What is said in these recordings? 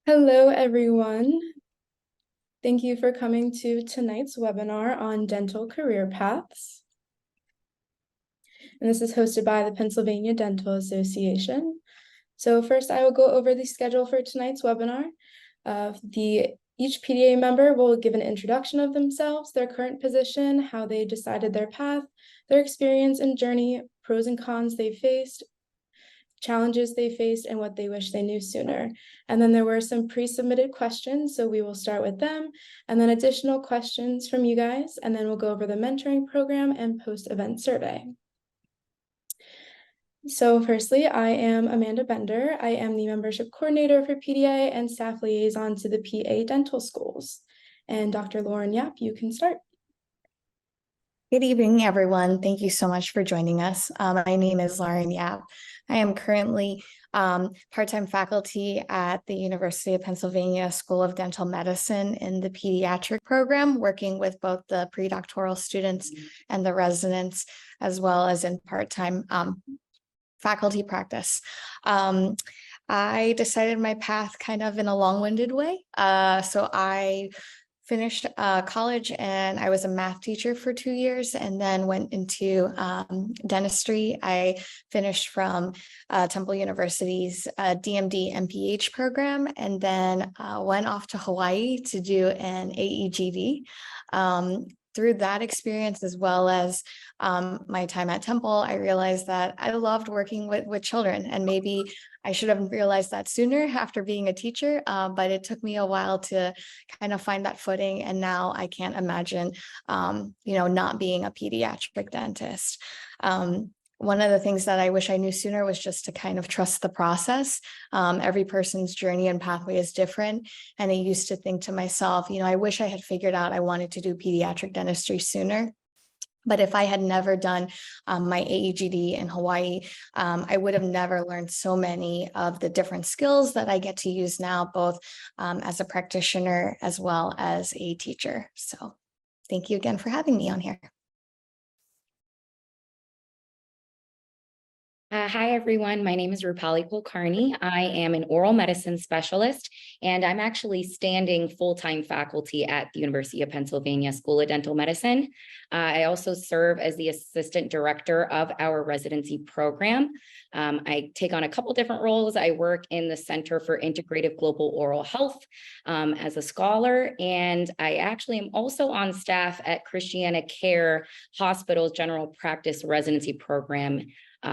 Hello, everyone. Thank you for coming to tonight's webinar on dental career paths. And this is hosted by the Pennsylvania Dental Association. So first, I will go over the schedule for tonight's webinar. Each PDA member will give an introduction of themselves, their current position, how they decided their path, their experience and journey, pros and cons they faced, challenges they faced, and what they wish they knew sooner. And then there were some pre-submitted questions, so we will start with them, and then additional questions from you guys, and then we'll go over the mentoring program and post-event survey. So firstly, I am Amanda Bender. I am the membership coordinator for PDA and staff liaison to the PA dental schools. And Dr. Lauren Yap, you can start. Good evening, everyone. Thank you so much for joining us. My name is Lauren Yap. I am currently part-time faculty at the University of Pennsylvania School of Dental Medicine in the pediatric program, working with both the pre-doctoral students and the residents, as well as in part-time faculty practice. I decided my path kind of in a long-winded way. So I finished college and I was a math teacher for 2 years and then went into dentistry. I finished from Temple University's DMD MPH program and then went off to Hawaii to do an AEGD. Through that experience, as well as my time at Temple, I realized that I loved working with children, and maybe I should have realized that sooner after being a teacher, but it took me a while to kind of find that footing, and now I can't imagine, not being a pediatric dentist. One of the things that I wish I knew sooner was just to kind of trust the process. Every person's journey and pathway is different. And I used to think to myself, I wish I had figured out I wanted to do pediatric dentistry sooner. But if I had never done my AEGD in Hawaii, I would have never learned so many of the different skills that I get to use now, both as a practitioner as well as a teacher. So thank you again for having me on here. Hi, everyone. My name is Rupali Kulkarni. I am an oral medicine specialist, and I'm actually standing full-time faculty at the University of Pennsylvania School of Dental Medicine. I also serve as the assistant director of our residency program. I take on a couple different roles. I work in the Center for Integrative Global Oral Health as a scholar, and I actually am also on staff at Christiana Care Hospital's general practice residency program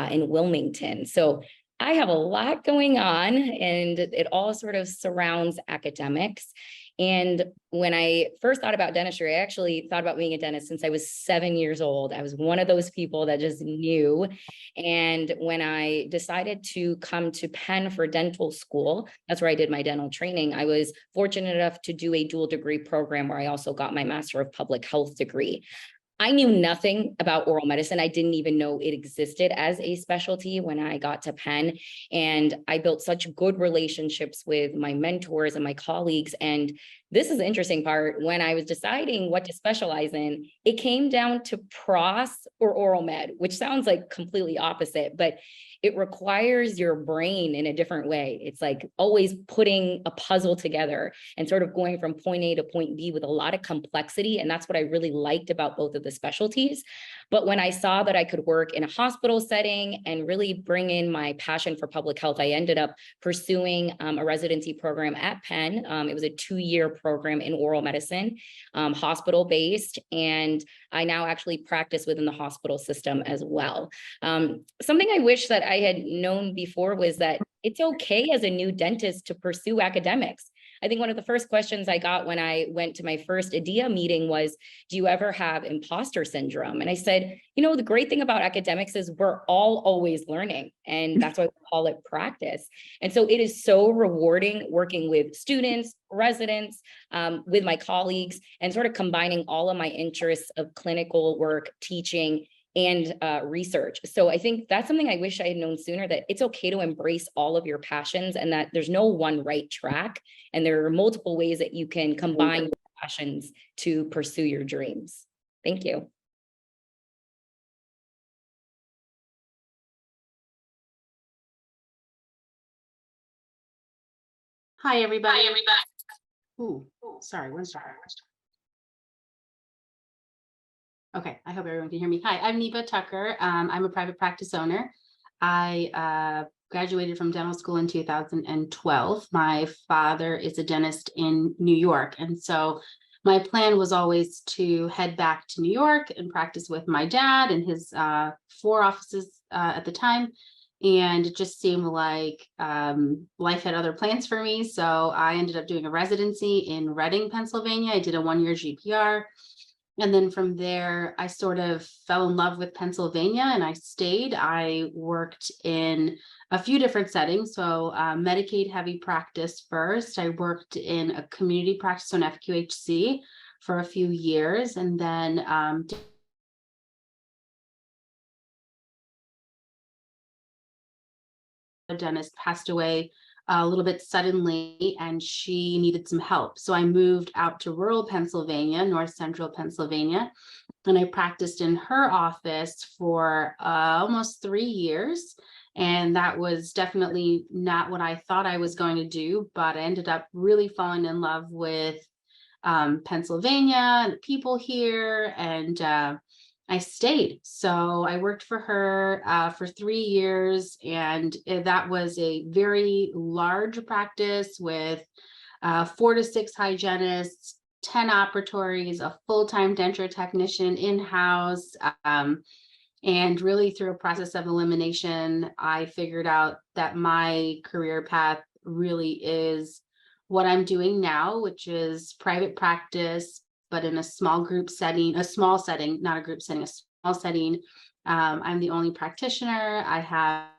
in Wilmington. So I have a lot going on, and it all sort of surrounds academics. And when I first thought about dentistry, I actually thought about being a dentist since I was 7 years old. I was one of those people that just knew. And when I decided to come to Penn for dental school, that's where I did my dental training. I was fortunate enough to do a dual degree program where I also got my Master of Public Health degree. I knew nothing about oral medicine. I didn't even know it existed as a specialty when I got to Penn. And I built such good relationships with my mentors and my colleagues. And this is the interesting part. When I was deciding what to specialize in, it came down to pros or oral med, which sounds like completely opposite, but it requires your brain in a different way. It's like always putting a puzzle together and sort of going from point A to point B with a lot of complexity. And that's what I really liked about both of the specialties. But when I saw that I could work in a hospital setting and really bring in my passion for public health, I ended up pursuing a residency program at Penn. It was a 2-year program in oral medicine, hospital-based, and I now actually practice within the hospital system as well. Something I wish that I had known before was that it's okay as a new dentist to pursue academics. I think one of the first questions I got when I went to my first IDEA meeting was, do you ever have imposter syndrome? And I said, the great thing about academics is we're all always learning, and that's why we call it practice. And so it is so rewarding working with students, residents, with my colleagues, and sort of combining all of my interests of clinical work, teaching, and research. So I think that's something I wish I had known sooner, that it's okay to embrace all of your passions and that there's no one right track. And there are multiple ways that you can combine your passions to pursue your dreams. Thank you. Hi, everybody. Ooh, sorry, one second. Okay, I hope everyone can hear me. Hi, I'm Neva Tucker. I'm a private practice owner. I graduated from dental school in 2012. My father is a dentist in New York, and so my plan was always to head back to New York and practice with my dad and his 4 offices at the time. And it just seemed like life had other plans for me. So I ended up doing a residency in Reading, Pennsylvania. I did a 1-year GPR. And then from there, I sort of fell in love with Pennsylvania and I stayed. I worked in a few different settings. So Medicaid heavy practice first. I worked in a community practice on FQHC for a few years, and then a dentist passed away a little bit suddenly and she needed some help. So I moved out to rural Pennsylvania, north central Pennsylvania, and I practiced in her office for almost 3 years. And that was definitely not what I thought I was going to do, but I ended up really falling in love with Pennsylvania, the people here, and I stayed. So I worked for her for 3 years, and that was a very large practice with 4 to 6 hygienists, 10 operatories, a full-time denture technician in-house. And really through a process of elimination, I figured out that my career path really is what I'm doing now, which is private practice, but in a small group setting, a small setting, not a group setting, a small setting. I'm the only practitioner. I have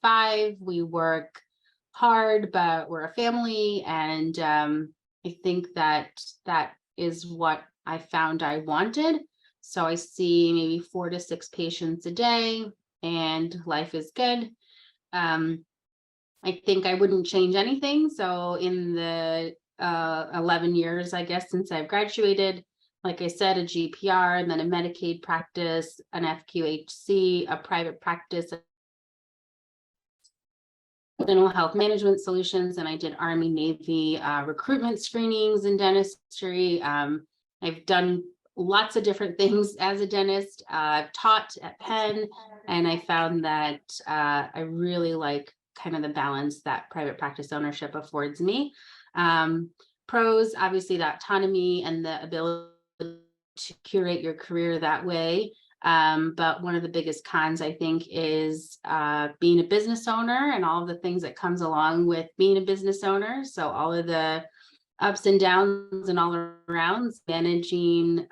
5. We work hard, but we're a family. And I think that that is what I found I wanted. So I see maybe 4 to 6 patients a day and life is good. I think I wouldn't change anything. So in the 11 years, I guess, since I've graduated, like I said, a GPR and then a Medicaid practice, an FQHC, a private practice, dental health management solutions, and I did Army Navy recruitment screenings in dentistry. I've done lots of different things as a dentist. I've taught at Penn, and I found that I really like kind of the balance that private practice ownership affords me. Pros, obviously, the autonomy and the ability to curate your career that way. But one of the biggest cons, I think, is being a business owner and all of the things that comes along with being a business owner. So all of the ups and downs and all around, managing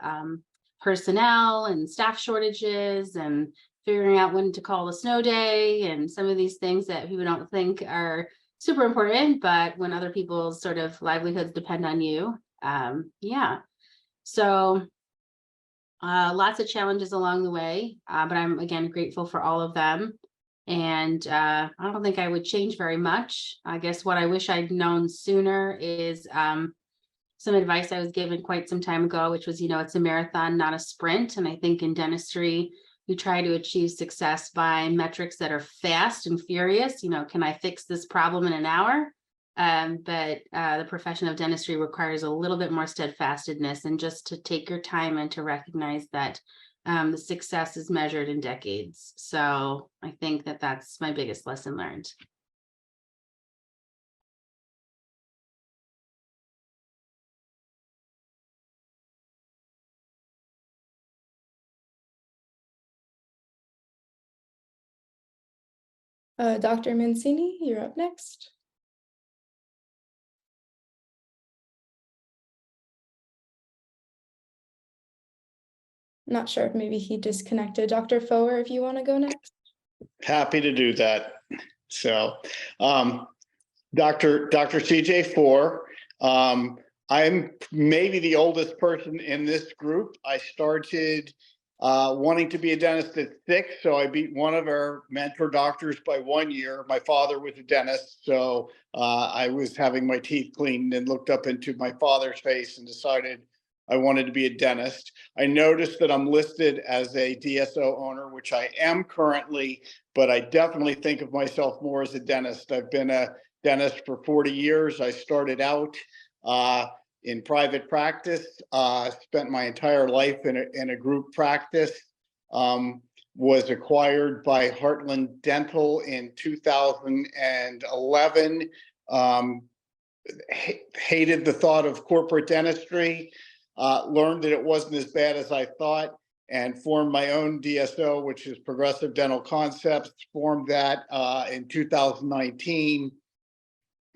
personnel and staff shortages and figuring out when to call a snow day and some of these things that people don't think are super important, but when other people's sort of livelihoods depend on you. Yeah. So lots of challenges along the way, but I'm again grateful for all of them. And I don't think I would change very much. I guess what I wish I'd known sooner is some advice I was given quite some time ago, which was, it's a marathon, not a sprint. And I think in dentistry, we try to achieve success by metrics that are fast and furious. Can I fix this problem in an hour? But the profession of dentistry requires a little bit more steadfastness and just to take your time and to recognize that the success is measured in decades. So I think that that's my biggest lesson learned. Dr. Mancini, you're up next. Not sure if maybe he disconnected. Dr. Foer, if you want to go next. Happy to do that. So, Dr. CJ Foer, I'm maybe the oldest person in this group. I started wanting to be a dentist at 6, so I beat one of our mentor doctors by 1 year. My father was a dentist, so I was having my teeth cleaned and looked up into my father's face and decided I wanted to be a dentist. I noticed that I'm listed as a DSO owner, which I am currently, but I definitely think of myself more as a dentist. I've been a dentist for 40 years. I started out in private practice, spent my entire life in a group practice, was acquired by Heartland Dental in 2011. Hated the thought of corporate dentistry, learned that it wasn't as bad as I thought, and formed my own DSO, which is Progressive Dental Concepts, formed that in 2019.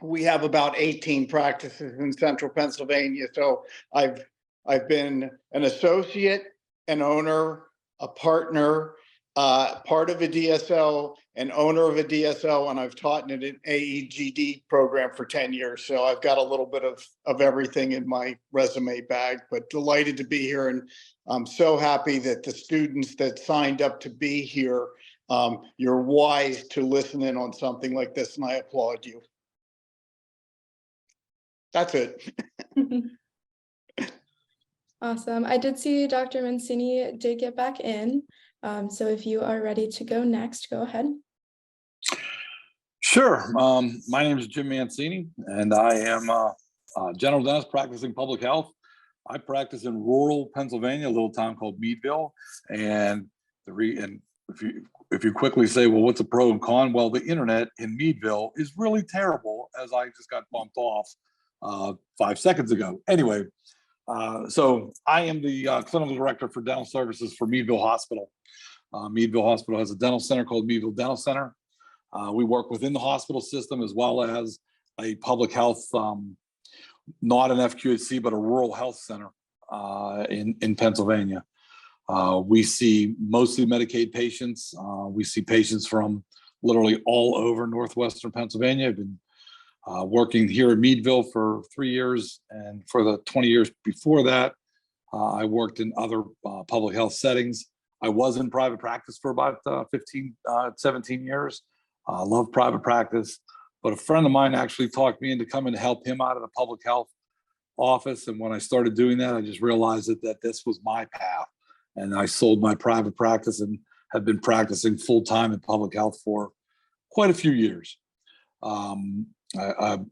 We have about 18 practices in central Pennsylvania. So I've been an associate, an owner, a partner, part of a DSO, an owner of a DSO, and I've taught in an AEGD program for 10 years. So I've got a little bit of everything in my resume bag, but delighted to be here. And I'm so happy that the students that signed up to be here, you're wise to listen in on something like this, and I applaud you. That's it. Awesome. I did see Dr. Mancini did get back in. So if you are ready to go next, go ahead. Sure. My name is Jim Mancini, and I am a general dentist practicing public health. I practice in rural Pennsylvania, a little town called Meadville. And if you quickly say, well, what's a pro and con? Well, the internet in Meadville is really terrible, as I just got bumped off 5 seconds ago. Anyway, so I am the clinical director for dental services for Meadville Hospital. Meadville Hospital has a dental center called Meadville Dental Center. We work within the hospital system as well as a public health, not an FQHC, but a rural health center in Pennsylvania. We see mostly Medicaid patients. We see patients from literally all over Northwestern Pennsylvania. I've been working here in Meadville for 3 years, and for the 20 years before that, I worked in other public health settings. I was in private practice for about 17 years. I love private practice, but a friend of mine actually talked me into coming to help him out of the public health office. And when I started doing that, I just realized that this was my path. And I sold my private practice and have been practicing full time in public health for quite a few years. I've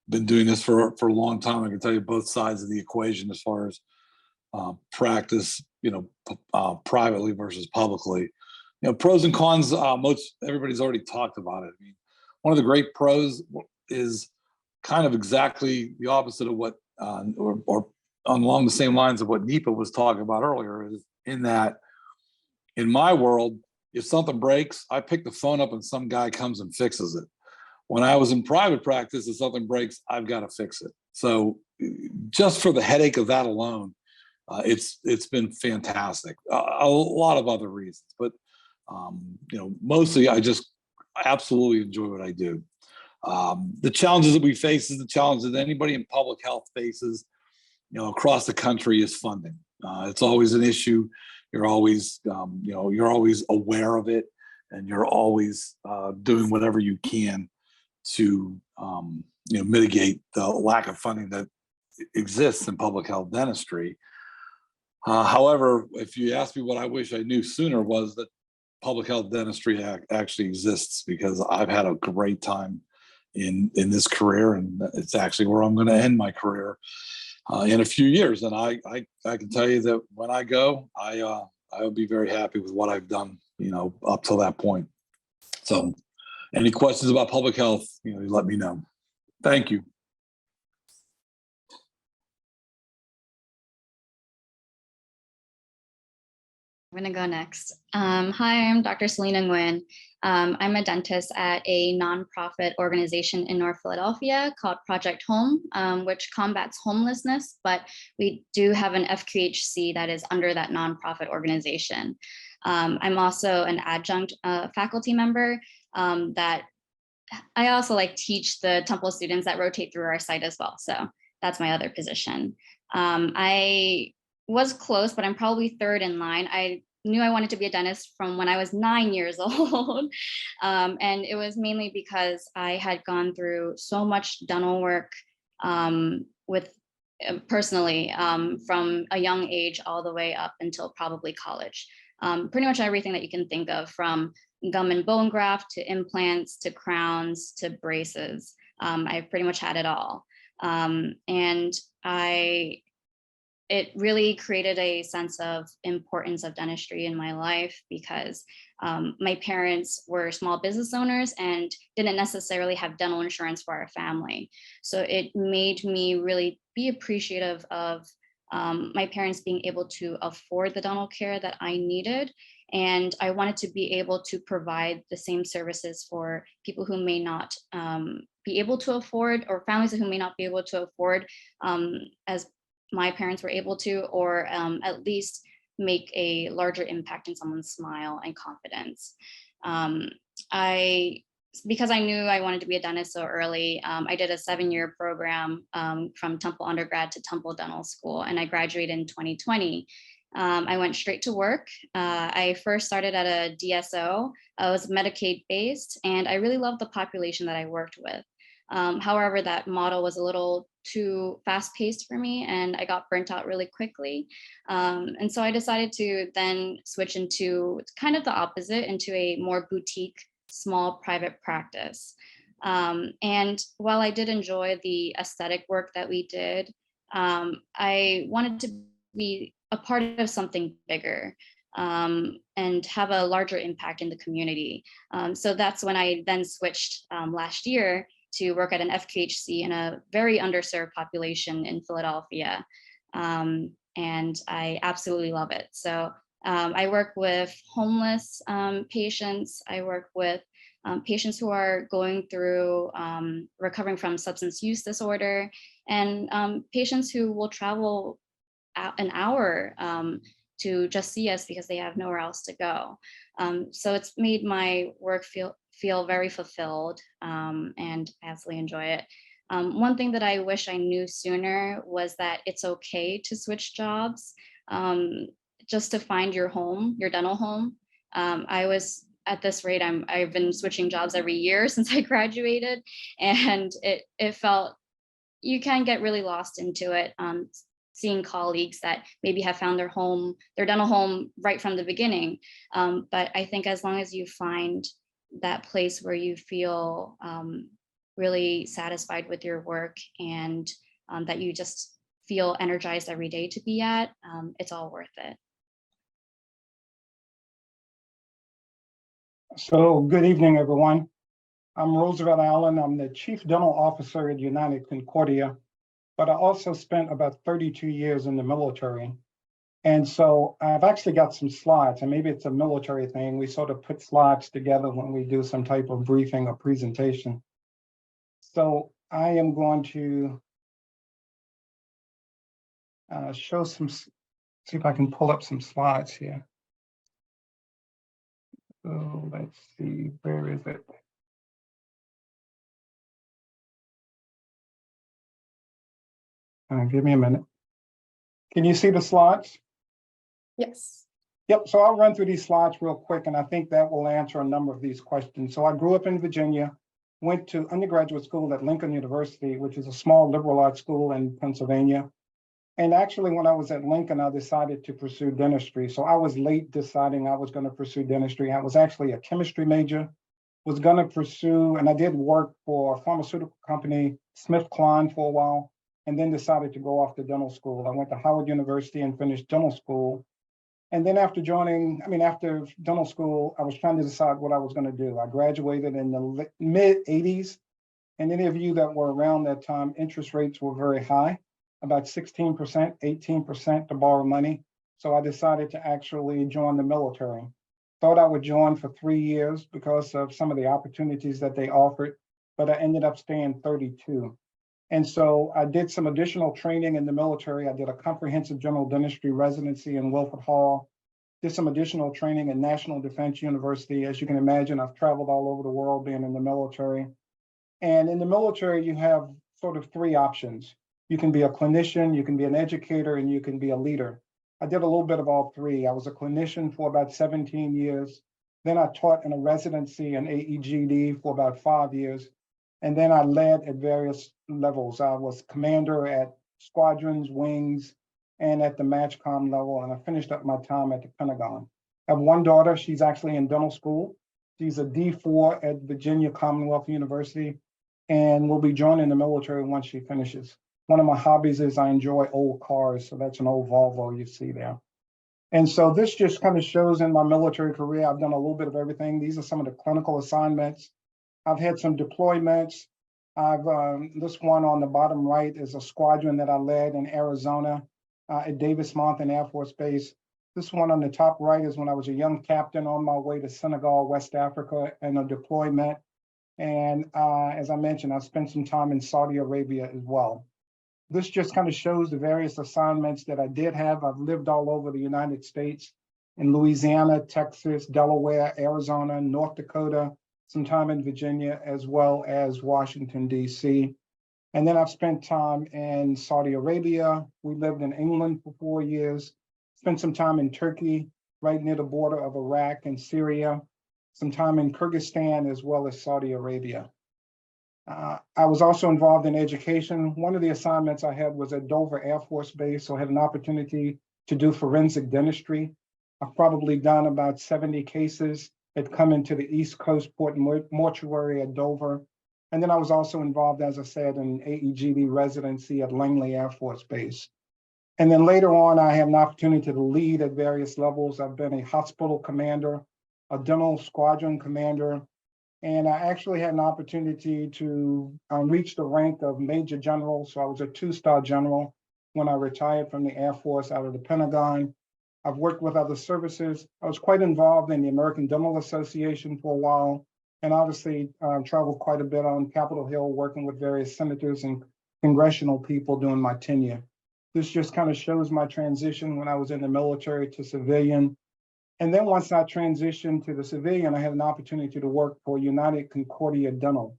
been doing this for a long time. I can tell you both sides of the equation as far as practice, privately versus publicly. Pros and cons. Everybody's already talked about it. I mean, one of the great pros is kind of exactly the opposite of what, or along the same lines of what Nipa was talking about earlier. Is in that, in my world, if something breaks, I pick the phone up and some guy comes and fixes it. When I was in private practice, if something breaks, I've got to fix it. So just for the headache of that alone, it's been fantastic. A lot of other reasons, but mostly I just absolutely enjoy what I do. The challenges that we face is the challenges that anybody in public health faces, across the country, is funding. It's always an issue. You're always, you're always aware of it, and you're always doing whatever you can to, mitigate the lack of funding that exists in public health dentistry. However, if you ask me what I wish I knew sooner, was that public health dentistry actually exists, because I've had a great time in this career, and it's actually where I'm going to end my career in a few years. And I can tell you that when I go, I'll be very happy with what I've done, up till that point. So, any questions about public health, you let me know. Thank you. I'm going to go next. Hi, I'm Dr. Selena Nguyen. I'm a dentist at a nonprofit organization in North Philadelphia called Project Home, which combats homelessness, but we do have an FQHC that is under that nonprofit organization. I'm also an adjunct faculty member that I also teach the Temple students that rotate through our site as well. So that's my other position. I was close, but I'm probably third in line. I knew I wanted to be a dentist from when I was 9 years old. And it was mainly because I had gone through so much dental work with personally, from a young age all the way up until probably college. Pretty much everything that you can think of, from gum and bone graft to implants to crowns to braces. I've pretty much had it all. And it really created a sense of importance of dentistry in my life, because my parents were small business owners and didn't necessarily have dental insurance for our family. So it made me really be appreciative of my parents being able to afford the dental care that I needed. And I wanted to be able to provide the same services for people who may not be able to afford, or families who may not be able to afford, as my parents were able to, or at least make a larger impact in someone's smile and confidence. Because I knew I wanted to be a dentist so early, I did a 7-year program from Temple undergrad to Temple Dental School, and I graduated in 2020. I went straight to work. I first started at a DSO. I was Medicaid based, and I really loved the population that I worked with. However, that model was a little too fast paced for me, and I got burnt out really quickly. And so I decided to then switch into kind of the opposite, into a more boutique, small private practice. And while I did enjoy the aesthetic work that we did, I wanted to be a part of something bigger, and have a larger impact in the community. So that's when I then switched last year to work at an FQHC in a very underserved population in Philadelphia. And I absolutely love it. So I work with homeless patients. I work with patients who are going through recovering from substance use disorder, and patients who will travel an hour to just see us because they have nowhere else to go. So it's made my work feel very fulfilled, and I absolutely enjoy it. One thing that I wish I knew sooner was that it's okay to switch jobs, just to find your home, your dental home. I was at this rate, I've been switching jobs every year since I graduated, and it felt, you can get really lost into it. Seeing colleagues that maybe have found their home, their dental home right from the beginning. But I think as long as you find that place where you feel really satisfied with your work, and that you just feel energized every day to be at, it's all worth it. So good evening, everyone. I'm Roosevelt Allen. I'm the Chief Dental Officer at United Concordia, but I also spent about 32 years in the military. And so I've actually got some slides, and maybe it's a military thing. We sort of put slides together when we do some type of briefing or presentation. So I am going to see if I can pull up some slides here. So let's see, where is it? Give me a minute. Can you see the slides? Yes. Yep, so I'll run through these slides real quick, and I think that will answer a number of these questions. So I grew up in Virginia, went to undergraduate school at Lincoln University, which is a small liberal arts school in Pennsylvania. And actually, when I was at Lincoln, I decided to pursue dentistry. So I was late deciding I was going to pursue dentistry. I was actually a chemistry major, was going to pursue, and I did work for a pharmaceutical company, SmithKline, for a while, and then decided to go off to dental school. I went to Howard University and finished dental school. And then after dental school, I was trying to decide what I was going to do. I graduated in the mid 80s. And any of you that were around that time, interest rates were very high, about 16%, 18% to borrow money. So I decided to actually join the military. Thought I would join for 3 years because of some of the opportunities that they offered, but I ended up staying 32. And so I did some additional training in the military. I did a comprehensive general dentistry residency in Wilford Hall, did some additional training at National Defense University. As you can imagine, I've traveled all over the world being in the military. And in the military, you have sort of 3 options. You can be a clinician, you can be an educator, and you can be a leader. I did a little bit of all 3. I was a clinician for about 17 years. Then I taught in a residency in AEGD for about 5 years. And then I led at various levels. I was commander at squadrons, wings, and at the MATCHCOM level, and I finished up my time at the Pentagon. I have one daughter, she's actually in dental school. She's a D4 at Virginia Commonwealth University and will be joining the military once she finishes. One of my hobbies is I enjoy old cars, so that's an old Volvo you see there. And so this just kind of shows in my military career, I've done a little bit of everything. These are some of the clinical assignments. I've had some deployments. This one on the bottom right is a squadron that I led in Arizona at Davis-Monthan Air Force Base. This one on the top right is when I was a young captain on my way to Senegal, West Africa, and a deployment. And as I mentioned, I spent some time in Saudi Arabia as well. This just kind of shows the various assignments that I did have. I've lived all over the United States, in Louisiana, Texas, Delaware, Arizona, North Dakota, some time in Virginia, as well as Washington, D.C. And then I've spent time in Saudi Arabia. We lived in England for 4 years, spent some time in Turkey, right near the border of Iraq and Syria, some time in Kyrgyzstan, as well as Saudi Arabia. I was also involved in education. One of the assignments I had was at Dover Air Force Base, so I had an opportunity to do forensic dentistry. I've probably done about 70 cases that come into the East Coast Port Mortuary at Dover. And then I was also involved, as I said, in AEGD residency at Langley Air Force Base. And then later on, I had an opportunity to lead at various levels. I've been a hospital commander, a dental squadron commander, and I actually had an opportunity to reach the rank of Major General. So I was a 2-star general when I retired from the Air Force out of the Pentagon. I've worked with other services. I was quite involved in the American Dental Association for a while, and obviously traveled quite a bit on Capitol Hill, working with various senators and congressional people during my tenure. This just kind of shows my transition when I was in the military to civilian. And then once I transitioned to the civilian, I had an opportunity to work for United Concordia Dental.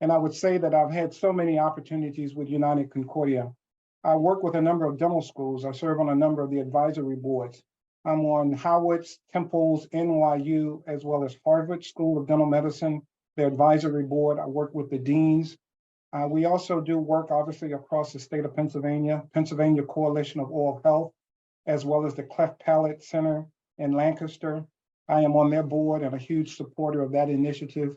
And I would say that I've had so many opportunities with United Concordia. I work with a number of dental schools. I serve on a number of the advisory boards. I'm on Howard's, Temple's, NYU, as well as Harvard School of Dental Medicine, their advisory board. I work with the deans. We also do work, obviously, across the state of Pennsylvania, Pennsylvania Coalition of Oral Health, as well as the Cleft Palate Center in Lancaster. I am on their board and a huge supporter of that initiative.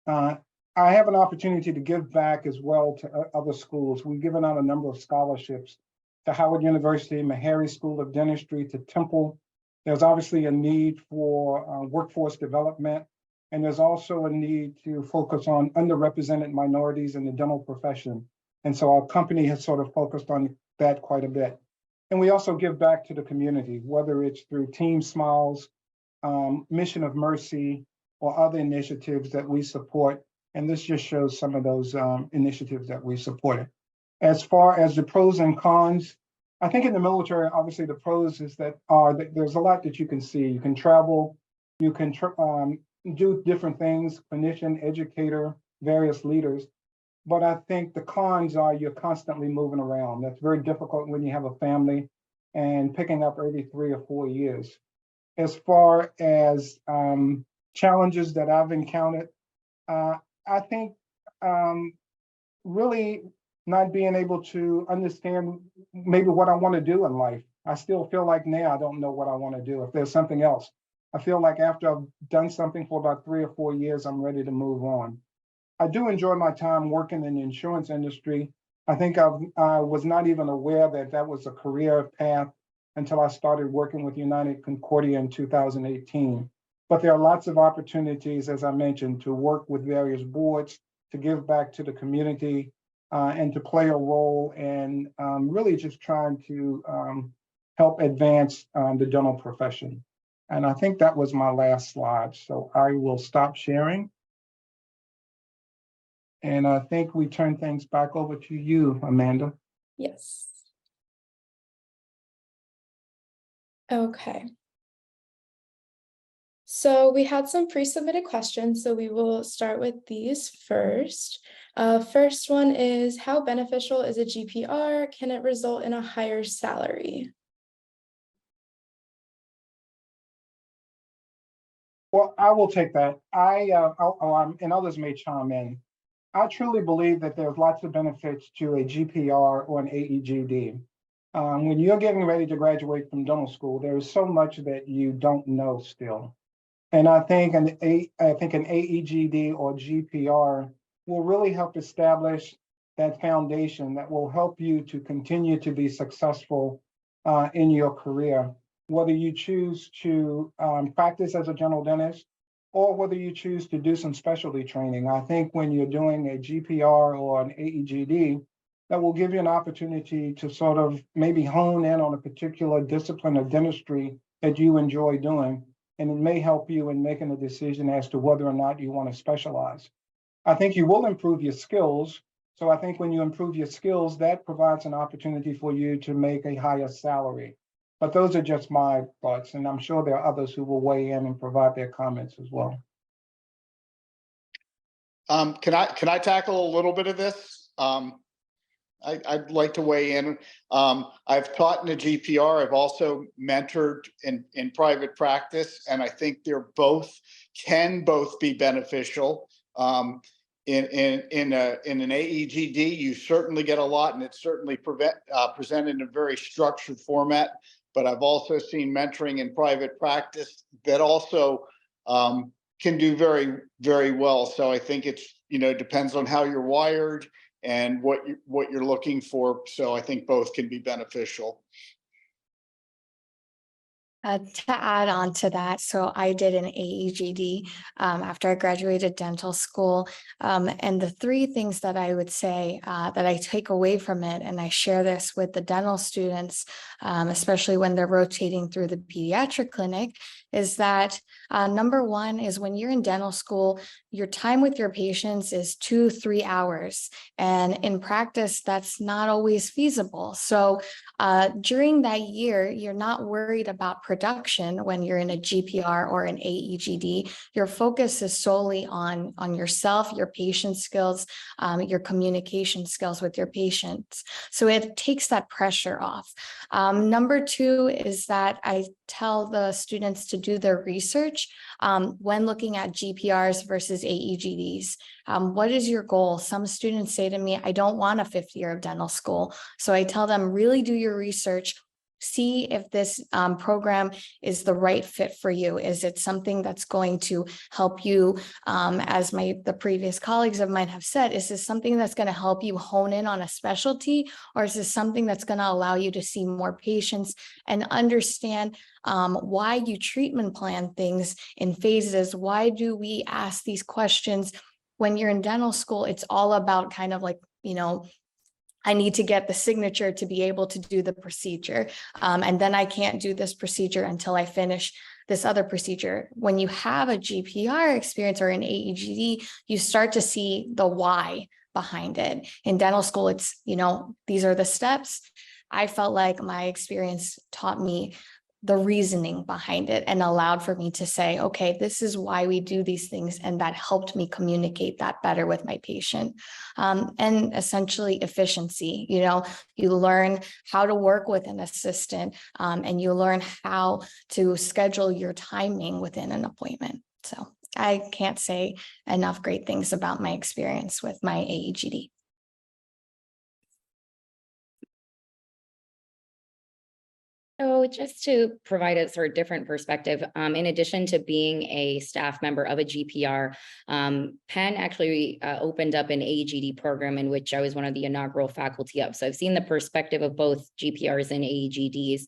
I have an opportunity to give back as well to other schools. We've given out a number of scholarships to Howard University, Meharry School of Dentistry, to Temple. There's obviously a need for workforce development, and there's also a need to focus on underrepresented minorities in the dental profession. And so our company has sort of focused on that quite a bit. And we also give back to the community, whether it's through Team Smiles, Mission of Mercy, or other initiatives that we support. And this just shows some of those initiatives that we supported. As far as the pros and cons, I think in the military, obviously the pros is that there's a lot that you can see. You can travel, you can do different things, clinician, educator, various leaders. But I think the cons are you're constantly moving around. That's very difficult when you have a family and picking up every 3 or 4 years. As far as challenges that I've encountered, I think really not being able to understand maybe what I want to do in life. I still feel like now I don't know what I want to do. If there's something else, I feel like after I've done something for about 3 or 4 years, I'm ready to move on. I do enjoy my time working in the insurance industry. I think I was not even aware that that was a career path until I started working with United Concordia in 2018. But there are lots of opportunities, as I mentioned, to work with various boards, to give back to the community, and to play a role in really just trying to help advance the dental profession. And I think that was my last slide. So I will stop sharing. And I think we turn things back over to you, Amanda. Yes. Okay. So we had some pre-submitted questions, so we will start with these first. First one is, how beneficial is a GPR? Can it result in a higher salary? Well, I will take that. And others may chime in. I truly believe that there's lots of benefits to a GPR or an AEGD. When you're getting ready to graduate from dental school, there is so much that you don't know still. And I think an AEGD or GPR will really help establish that foundation that will help you to continue to be successful in your career, whether you choose to practice as a general dentist or whether you choose to do some specialty training. I think when you're doing a GPR or an AEGD, that will give you an opportunity to sort of maybe hone in on a particular discipline of dentistry that you enjoy doing. And it may help you in making a decision as to whether or not you want to specialize. I think you will improve your skills. So I think when you improve your skills, that provides an opportunity for you to make a higher salary. But those are just my thoughts, and I'm sure there are others who will weigh in and provide their comments as well. Can I tackle a little bit of this? I'd like to weigh in. I've taught in a GPR. I've also mentored in private practice, and I think can both be beneficial. In an AEGD, you certainly get a lot, and it's certainly presented in a very structured format. But I've also seen mentoring in private practice that also can do very, very well. So I think it's, depends on how you're wired and what you're looking for. So I think both can be beneficial. To add on to that, so I did an AEGD after I graduated dental school. And the three things that I would say that I take away from it, and I share this with the dental students, especially when they're rotating through the pediatric clinic, is that number one is when you're in dental school, your time with your patients is 2-3 hours. And in practice, that's not always feasible. So during that year, you're not worried about production when you're in a GPR or an AEGD. Your focus is solely on yourself, your patient skills, your communication skills with your patients. So it takes that pressure off. Number two is that I tell the students to do their research when looking at GPRs versus AEGDs. What is your goal? Some students say to me, I don't want a 5th year of dental school. So I tell them, really do your research. See if this program is the right fit for you. Is it something that's going to help you, as the previous colleagues of mine have said, is this something that's going to help you hone in on a specialty, or is this something that's going to allow you to see more patients and understand why you treatment plan things in phases? Why do we ask these questions? When you're in dental school, it's all about kind of like, I need to get the signature to be able to do the procedure. And then I can't do this procedure until I finish this other procedure. When you have a GPR experience or an AEGD, you start to see the why behind it. In dental school, it's, these are the steps. I felt like my experience taught me the reasoning behind it and allowed for me to say, okay, this is why we do these things. And that helped me communicate that better with my patient. And essentially efficiency, you learn how to work with an assistant and you learn how to schedule your timing within an appointment. So I can't say enough great things about my experience with my AEGD. So just to provide a sort of different perspective, in addition to being a staff member of a GPR, Penn actually opened up an AEGD program in which I was one of the inaugural faculty of. So I've seen the perspective of both GPRs and AEGDs.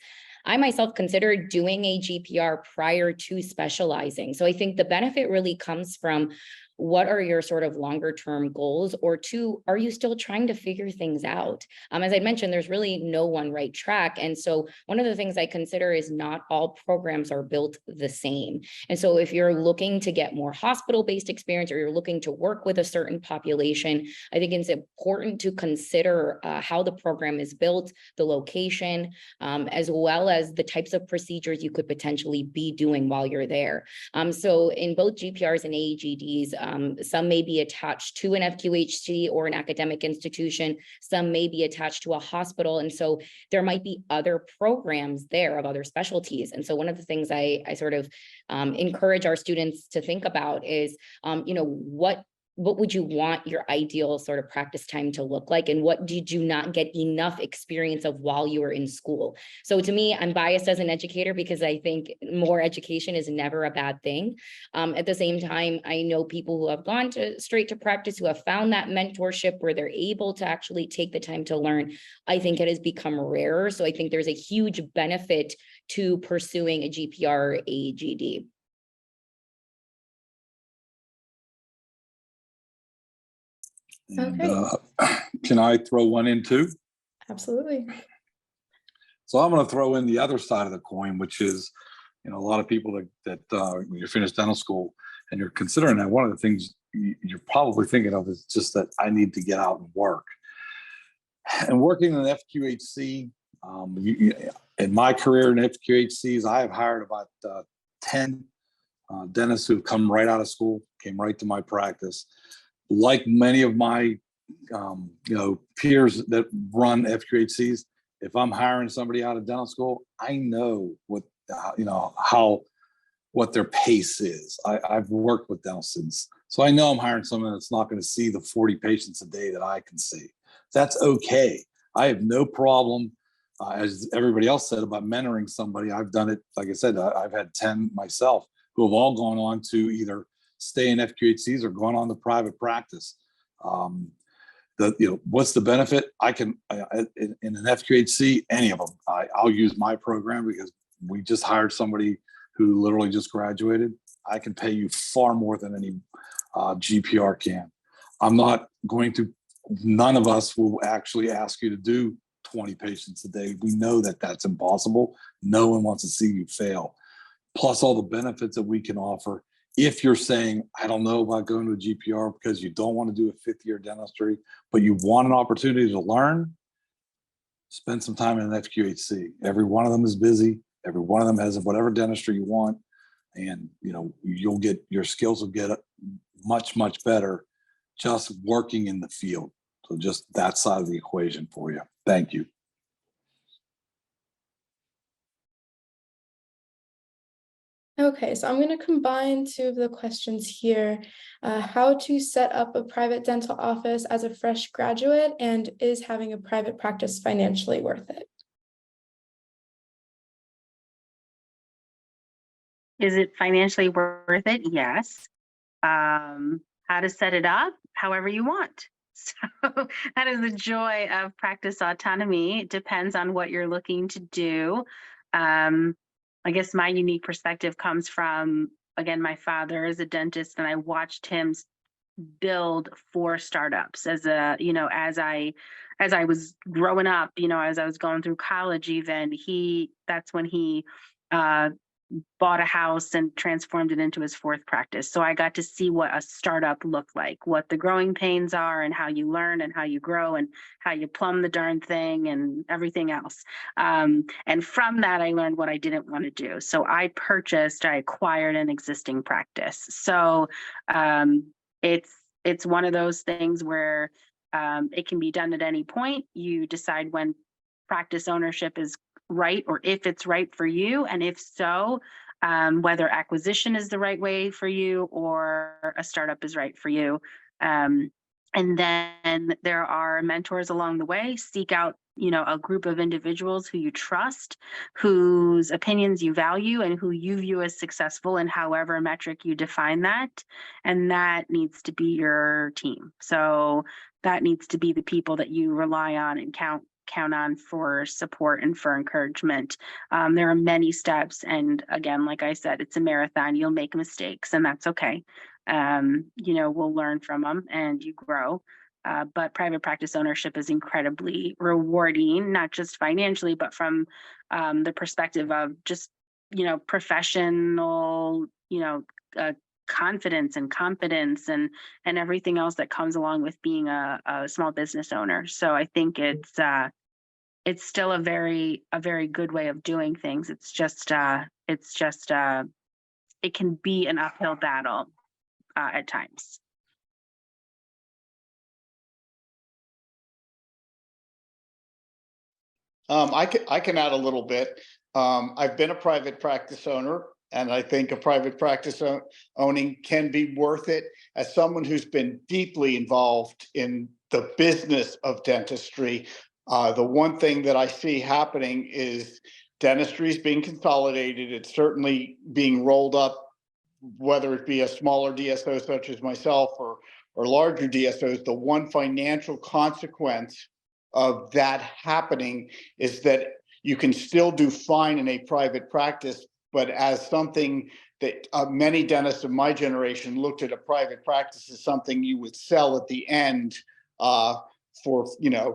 I myself considered doing a GPR prior to specializing. So I think the benefit really comes from what are your sort of longer term goals, or two, are you still trying to figure things out? As I mentioned, there's really no one right track. And so one of the things I consider is not all programs are built the same. And so if you're looking to get more hospital-based experience, or you're looking to work with a certain population, I think it's important to consider how the program is built, the location, as well as the types of procedures you could potentially be doing while you're there. So in both GPRs and AEGDs, some may be attached to an FQHC or an academic institution. Some may be attached to a hospital. And so there might be other programs there of other specialties. And so one of the things I sort of encourage our students to think about is, what what would you want your ideal sort of practice time to look like? And what did you not get enough experience of while you were in school? So to me, I'm biased as an educator because I think more education is never a bad thing. At the same time, I know people who have gone straight to practice, who have found that mentorship where they're able to actually take the time to learn. I think it has become rarer. So I think there's a huge benefit to pursuing a GPR or AGD. And, Okay. can I throw one in too? Absolutely. So I'm going to throw in the other side of the coin, which is, a lot of people that when you finish dental school and you're considering that, one of the things you're probably thinking of is just that I need to get out and work. And working in an FQHC, in my career in FQHCs, I have hired about 10 dentists who've come right out of school, came right to my practice. Like many of my peers that run FQHCs, if I'm hiring somebody out of dental school, I know what what their pace is. I've worked with dental students, so I know I'm hiring someone that's not going to see the 40 patients a day that I can see. That's okay. I have no problem, as everybody else said, about mentoring somebody. I've done it. Like I said, I've had 10 myself who have all gone on to either stay in FQHCs or gone on to private practice. What's the benefit? I can in an FQHC, any of them. I'll use my program because we just hired somebody who literally just graduated. I can pay you far more than any GPR can. I'm not going to. None of us will actually ask you to do 20 patients a day. We know that that's impossible. No one wants to see you fail. Plus all the benefits that we can offer. If you're saying, I don't know about going to a GPR because you don't want to do a fifth-year dentistry, but you want an opportunity to learn, spend some time in an FQHC. Every one of them is busy. Every one of them has whatever dentistry you want. And, you'll get, your skills will get much, much better just working in the field. So just that side of the equation for you. Thank you. Okay, so I'm going to combine two of the questions here. How to set up a private dental office as a fresh graduate, and is having a private practice financially worth it? Is it financially worth it? Yes. How to set it up? However you want. So that is the joy of practice autonomy. It depends on what you're looking to do. I guess my unique perspective comes from, again, my father is a dentist, and I watched him build 4 startups as I was growing up, as I was going through college, even that's when he bought a house and transformed it into his 4th practice. So I got to see what a startup looked like, what the growing pains are, and how you learn and how you grow and how you plumb the darn thing and everything else. And from that, I learned what I didn't want to do. So I acquired an existing practice. So it's one of those things where it can be done at any point. You decide when practice ownership is right, or if it's right for you, and if so, whether acquisition is the right way for you or a startup is right for you. And then there are mentors along the way. Seek out, a group of individuals who you trust, whose opinions you value, and who you view as successful in however metric you define that. And that needs to be your team. So that needs to be the people that you rely on and count on for support and for encouragement. There are many steps. And again, like I said, it's a marathon. You'll make mistakes, and that's okay. We'll learn from them and you grow. But private practice ownership is incredibly rewarding, not just financially, but from the perspective of just, professional, confidence and competence and everything else that comes along with being a small business owner. So I think it's still a very good way of doing things. It's just it can be an uphill battle at times. I can add a little bit. I've been a private practice owner, and I think a private practice owning can be worth it. As someone who's been deeply involved in the business of dentistry, the one thing that I see happening is dentistry is being consolidated. It's certainly being rolled up, whether it be a smaller DSO such as myself or larger DSOs. The one financial consequence of that happening is that you can still do fine in a private practice, but as something that many dentists of my generation looked at a private practice as something you would sell at the end for,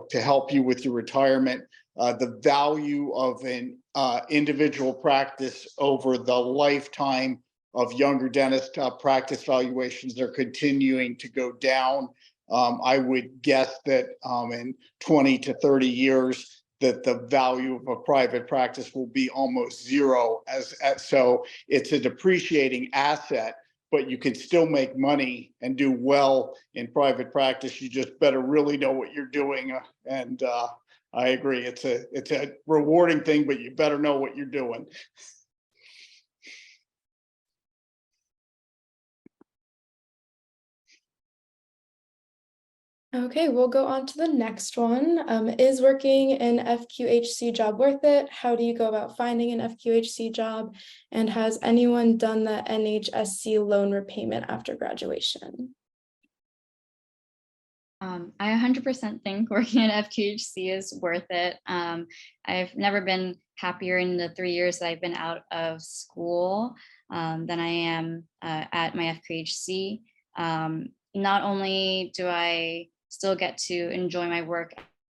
to help you with your retirement. The value of an individual practice over the lifetime of younger dentist practice valuations are continuing to go down. I would guess that in 20 to 30 years, that the value of a private practice will be almost zero. So it's a depreciating asset, but you can still make money and do well in private practice. You just better really know what you're doing. And I agree, it's a rewarding thing, but you better know what you're doing. Okay, we'll go on to the next one. Is working in FQHC job worth it? How do you go about finding an FQHC job? And has anyone done the NHSC loan repayment after graduation? I 100% think working at FQHC is worth it. I've never been happier in the 3 years that I've been out of school than I am at my FQHC. Not only do I still get to enjoy my work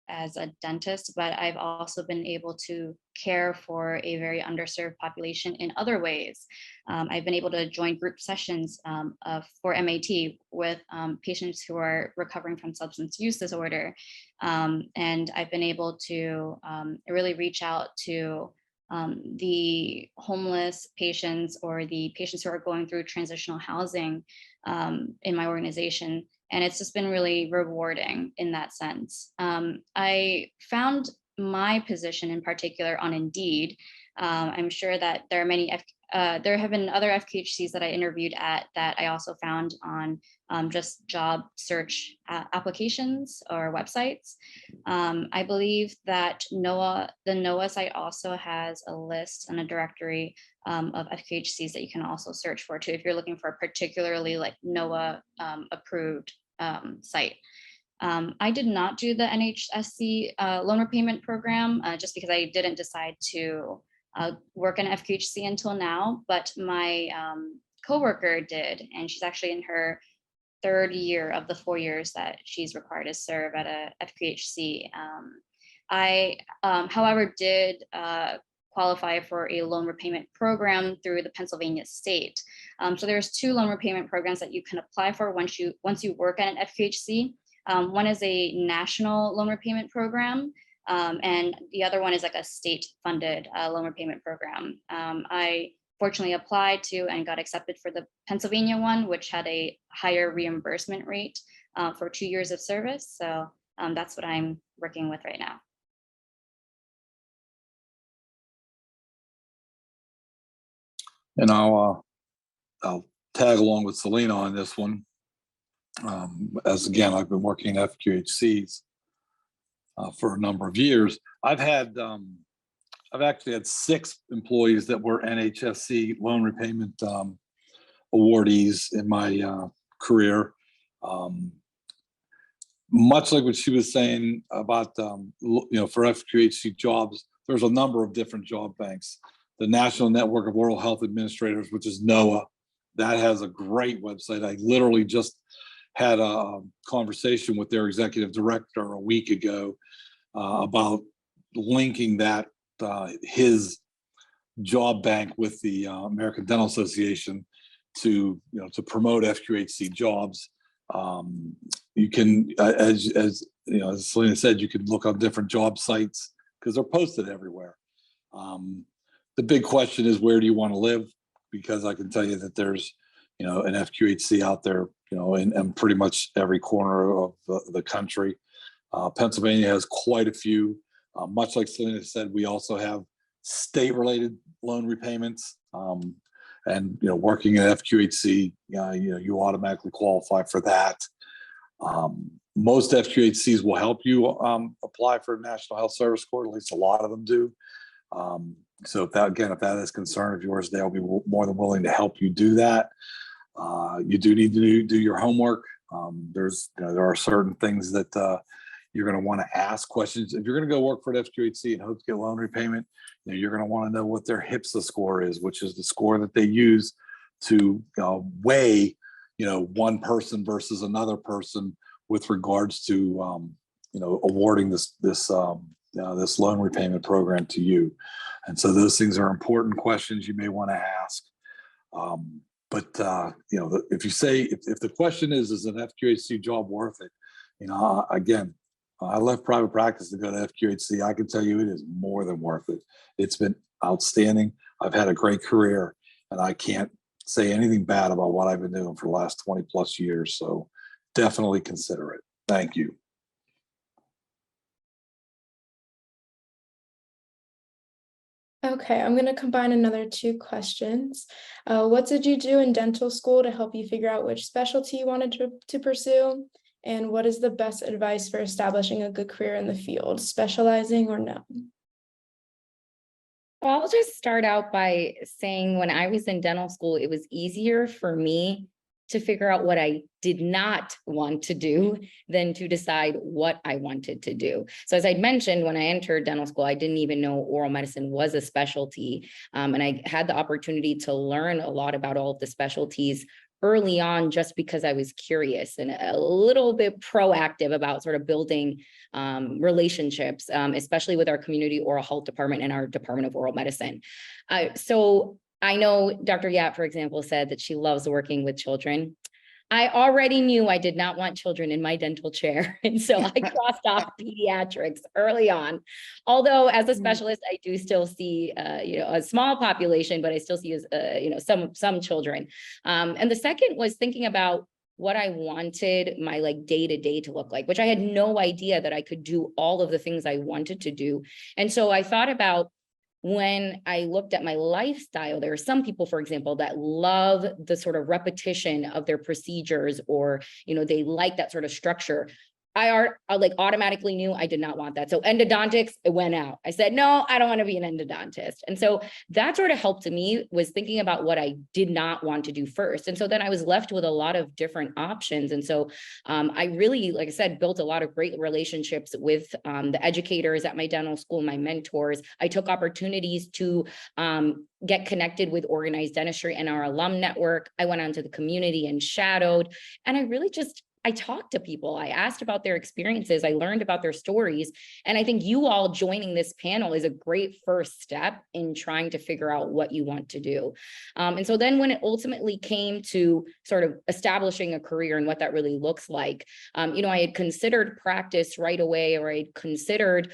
as a dentist, but I've also been able to care for a very underserved population in other ways. I've been able to join group sessions for MAT with patients who are recovering from substance use disorder. And I've been able to really reach out to the homeless patients or the patients who are going through transitional housing in my organization. And it's just been really rewarding in that sense. I found my position in particular on Indeed. I'm sure that there are many, there have been other FQHCs that I interviewed at that I also found on just job search applications or websites. I believe that the NOAA site also has a list and a directory of FQHCs that you can also search for too, if you're looking for a particularly like NOAA approved site. I did not do the NHSC loan repayment program just because I didn't decide to work in FQHC until now, but my coworker did, and she's actually in her 3rd year of the 4 years that she's required to serve at a FQHC. I, however, did qualify for a loan repayment program through the Pennsylvania state. So there's 2 loan repayment programs that you can apply for once you work at an FQHC. One is a national loan repayment program, and the other one is like a state-funded loan repayment program. I fortunately applied to and got accepted for the Pennsylvania one, which had a higher reimbursement rate for 2 years of service. So that's what I'm working with right now. And I'll tag along with Selena on this one. As again, I've been working at FQHCs for a number of years. I've actually had 6 employees that were NHSC loan repayment awardees in my career. Much like what she was saying about, for FQHC jobs, there's a number of different job banks. The National Network of Oral Health Administrators, which is NOAA, that has a great website. I literally just had a conversation with their executive director a week ago about linking that his job bank with the American Dental Association to promote FQHC jobs. You can, as Selena said, you can look on different job sites because they're posted everywhere. The big question is, where do you want to live? Because I can tell you that there's, an FQHC out there, in pretty much every corner of the country. Pennsylvania has quite a few. Much like Selena said, we also have state-related loan repayments. And, working at FQHC, you automatically qualify for that. Most FQHCs will help you apply for a National Health Service Corps, at least a lot of them do. So if that is a concern of yours, they'll be more than willing to help you do that. You do need to do your homework. There are certain things that you're going to want to ask questions. If you're going to go work for an FQHC and hope to get loan repayment, you're going to want to know what their HPSA score is, which is the score that they use to weigh, one person versus another person with regards to, awarding this loan repayment program to you. And so those things are important questions you may want to ask. If you say, if the question is an FQHC job worth it? Again, I left private practice to go to FQHC. I can tell you it is more than worth it. It's been outstanding. I've had a great career, and I can't say anything bad about what I've been doing for the last 20 plus years. So definitely consider it. Thank you. Okay, I'm going to combine another 2 questions. What did you do in dental school to help you figure out which specialty you wanted to pursue? And what is the best advice for establishing a good career in the field, specializing or no? Well, I'll just start out by saying when I was in dental school, it was easier for me to figure out what I did not want to do than to decide what I wanted to do. So as I mentioned, when I entered dental school, I didn't even know oral medicine was a specialty. And I had the opportunity to learn a lot about all of the specialties early on, just because I was curious and a little bit proactive about sort of building relationships, especially with our community oral health department and our Department of Oral Medicine. So I know Dr. Yap, for example, said that she loves working with children. I already knew I did not want children in my dental chair. And so I crossed off pediatrics early on. Although as a specialist, I do still see, a small population, but I still see, some children. And the second was thinking about what I wanted my day-to-day to look like, which I had no idea that I could do all of the things I wanted to do. And so I thought about, when I looked at my lifestyle, there are some people, for example, that love the sort of repetition of their procedures, or, they like that sort of structure. I automatically knew I did not want that. So endodontics, it went out. I said, no, I don't want to be an endodontist. And so that sort of helped me, was thinking about what I did not want to do first. And so then I was left with a lot of different options. And so I really, like I said, built a lot of great relationships with the educators at my dental school, my mentors. I took opportunities to get connected with organized dentistry and our alum network. I went out to the community and shadowed, and I talked to people. I asked about their experiences. I learned about their stories. And I think you all joining this panel is a great first step in trying to figure out what you want to do. And so then when it ultimately came to sort of establishing a career and what that really looks like, I had considered practice right away, or I'd considered,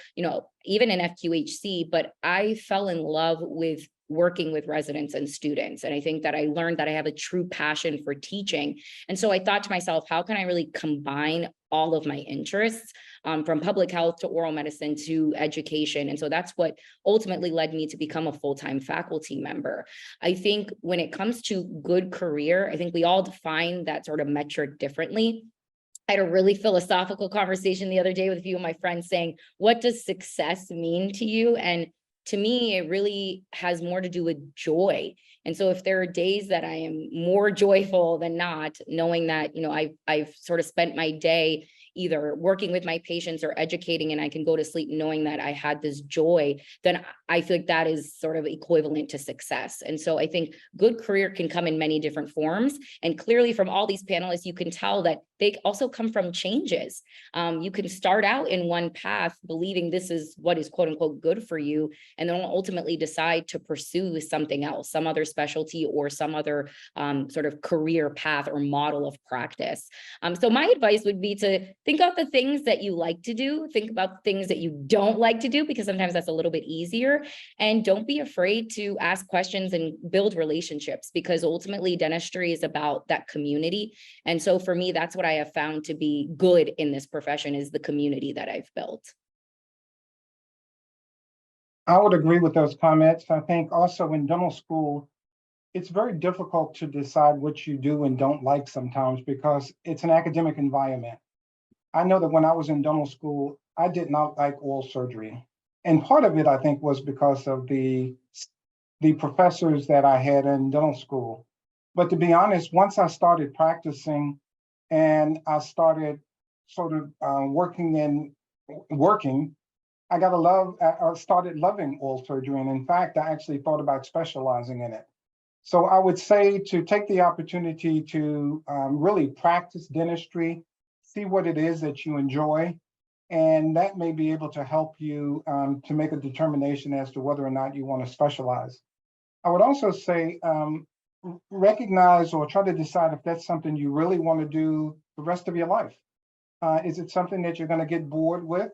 even an FQHC, but I fell in love with working with residents and students. And I think that I learned that I have a true passion for teaching. And so I thought to myself, how can I really combine all of my interests, from public health to oral medicine to education? And so that's what ultimately led me to become a full-time faculty member. I think when it comes to good career, I think we all define that sort of metric differently. I had a really philosophical conversation the other day with a few of my friends saying, what does success mean to you? And to me, it really has more to do with joy. And so if there are days that I am more joyful than not, knowing that, I've sort of spent my day either working with my patients or educating, and I can go to sleep knowing that I had this joy, then I feel like that is sort of equivalent to success. And so I think good career can come in many different forms. And clearly from all these panelists, you can tell that they also come from changes. You can start out in one path believing this is what is quote unquote good for you, and then ultimately decide to pursue something else, some other specialty or some other sort of career path or model of practice. So my advice would be to think about the things that you like to do, think about things that you don't like to do, because sometimes that's a little bit easier. And don't be afraid to ask questions and build relationships, because ultimately dentistry is about that community. And so for me, that's what I have found to be good in this profession, is the community that I've built. I would agree with those comments. I think also in dental school, it's very difficult to decide what you do and don't like sometimes because it's an academic environment. I know that when I was in dental school, I did not like oral surgery. And part of it, I think, was because of the professors that I had in dental school. But to be honest, once I started practicing and I started sort of working, I got to love, I started loving oral surgery. And in fact, I actually thought about specializing in it. So I would say to take the opportunity to really practice dentistry, see what it is that you enjoy, and that may be able to help you to make a determination as to whether or not you want to specialize. I would also say recognize or try to decide if that's something you really want to do the rest of your life. Is it something that you're going to get bored with?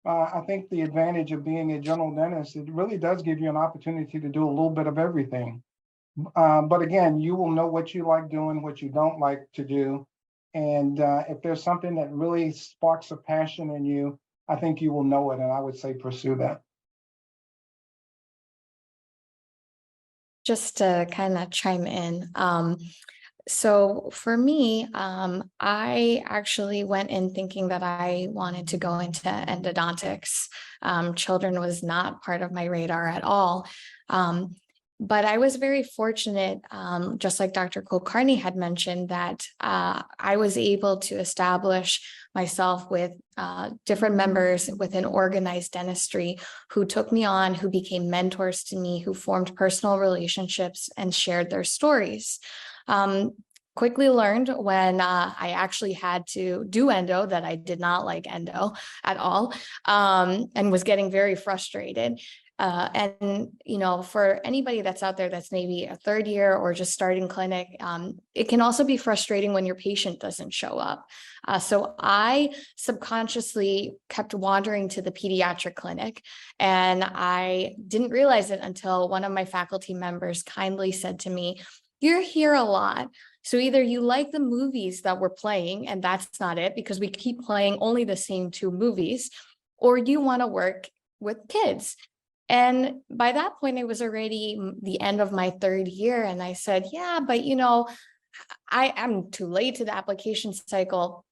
I think the advantage of being a general dentist, it really does give you an opportunity to do a little bit of everything. But again, you will know what you like doing, what you don't like to do. And if there's something that really sparks a passion in you, I think you will know it. And I would say pursue that. Just to kind of chime in. So for me, I actually went in thinking that I wanted to go into endodontics. Children was not part of my radar at all. But I was very fortunate, just like Dr. Kulkarni had mentioned, that I was able to establish myself with different members within organized dentistry who took me on, who became mentors to me, who formed personal relationships and shared their stories. Quickly learned when I actually had to do endo that I did not like endo at all, and was getting very frustrated. And, you know, for anybody that's out there that's maybe a third year or just starting clinic, it can also be frustrating when your patient doesn't show up. So I subconsciously kept wandering to the pediatric clinic, and I didn't realize it until one of my faculty members kindly said to me, "You're here a lot. So either you like the movies that we're playing, and that's not it because we keep playing only the same 2 movies, or you want to work with kids." And by that point, it was already the end of my 3rd year. And I said, yeah, but you know, I'm too late to the application cycle.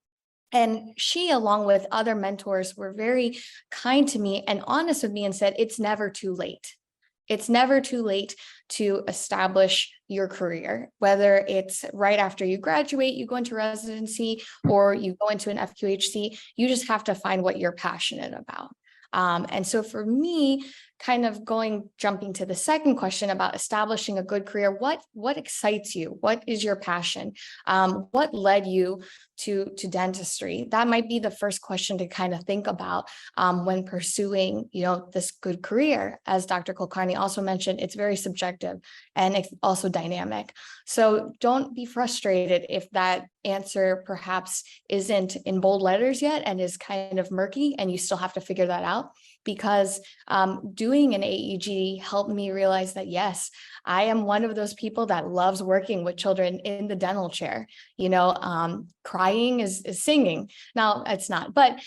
And she, along with other mentors, were very kind to me and honest with me and said, it's never too late. It's never too late to establish your career, whether it's right after you graduate, you go into residency, or you go into an FQHC, you just have to find what you're passionate about. And so for me, kind of jumping to the second question about establishing a good career, what excites you? What is your passion? What led you to dentistry? That might be the first question to kind of think about when pursuing, you know, this good career. As Dr. Kulkarni also mentioned, it's very subjective and it's also dynamic. So don't be frustrated if that answer perhaps isn't in bold letters yet and is kind of murky and you still have to figure that out, because doing an AEG helped me realize that, yes, I am one of those people that loves working with children in the dental chair. You know, crying is singing. Now it's not, but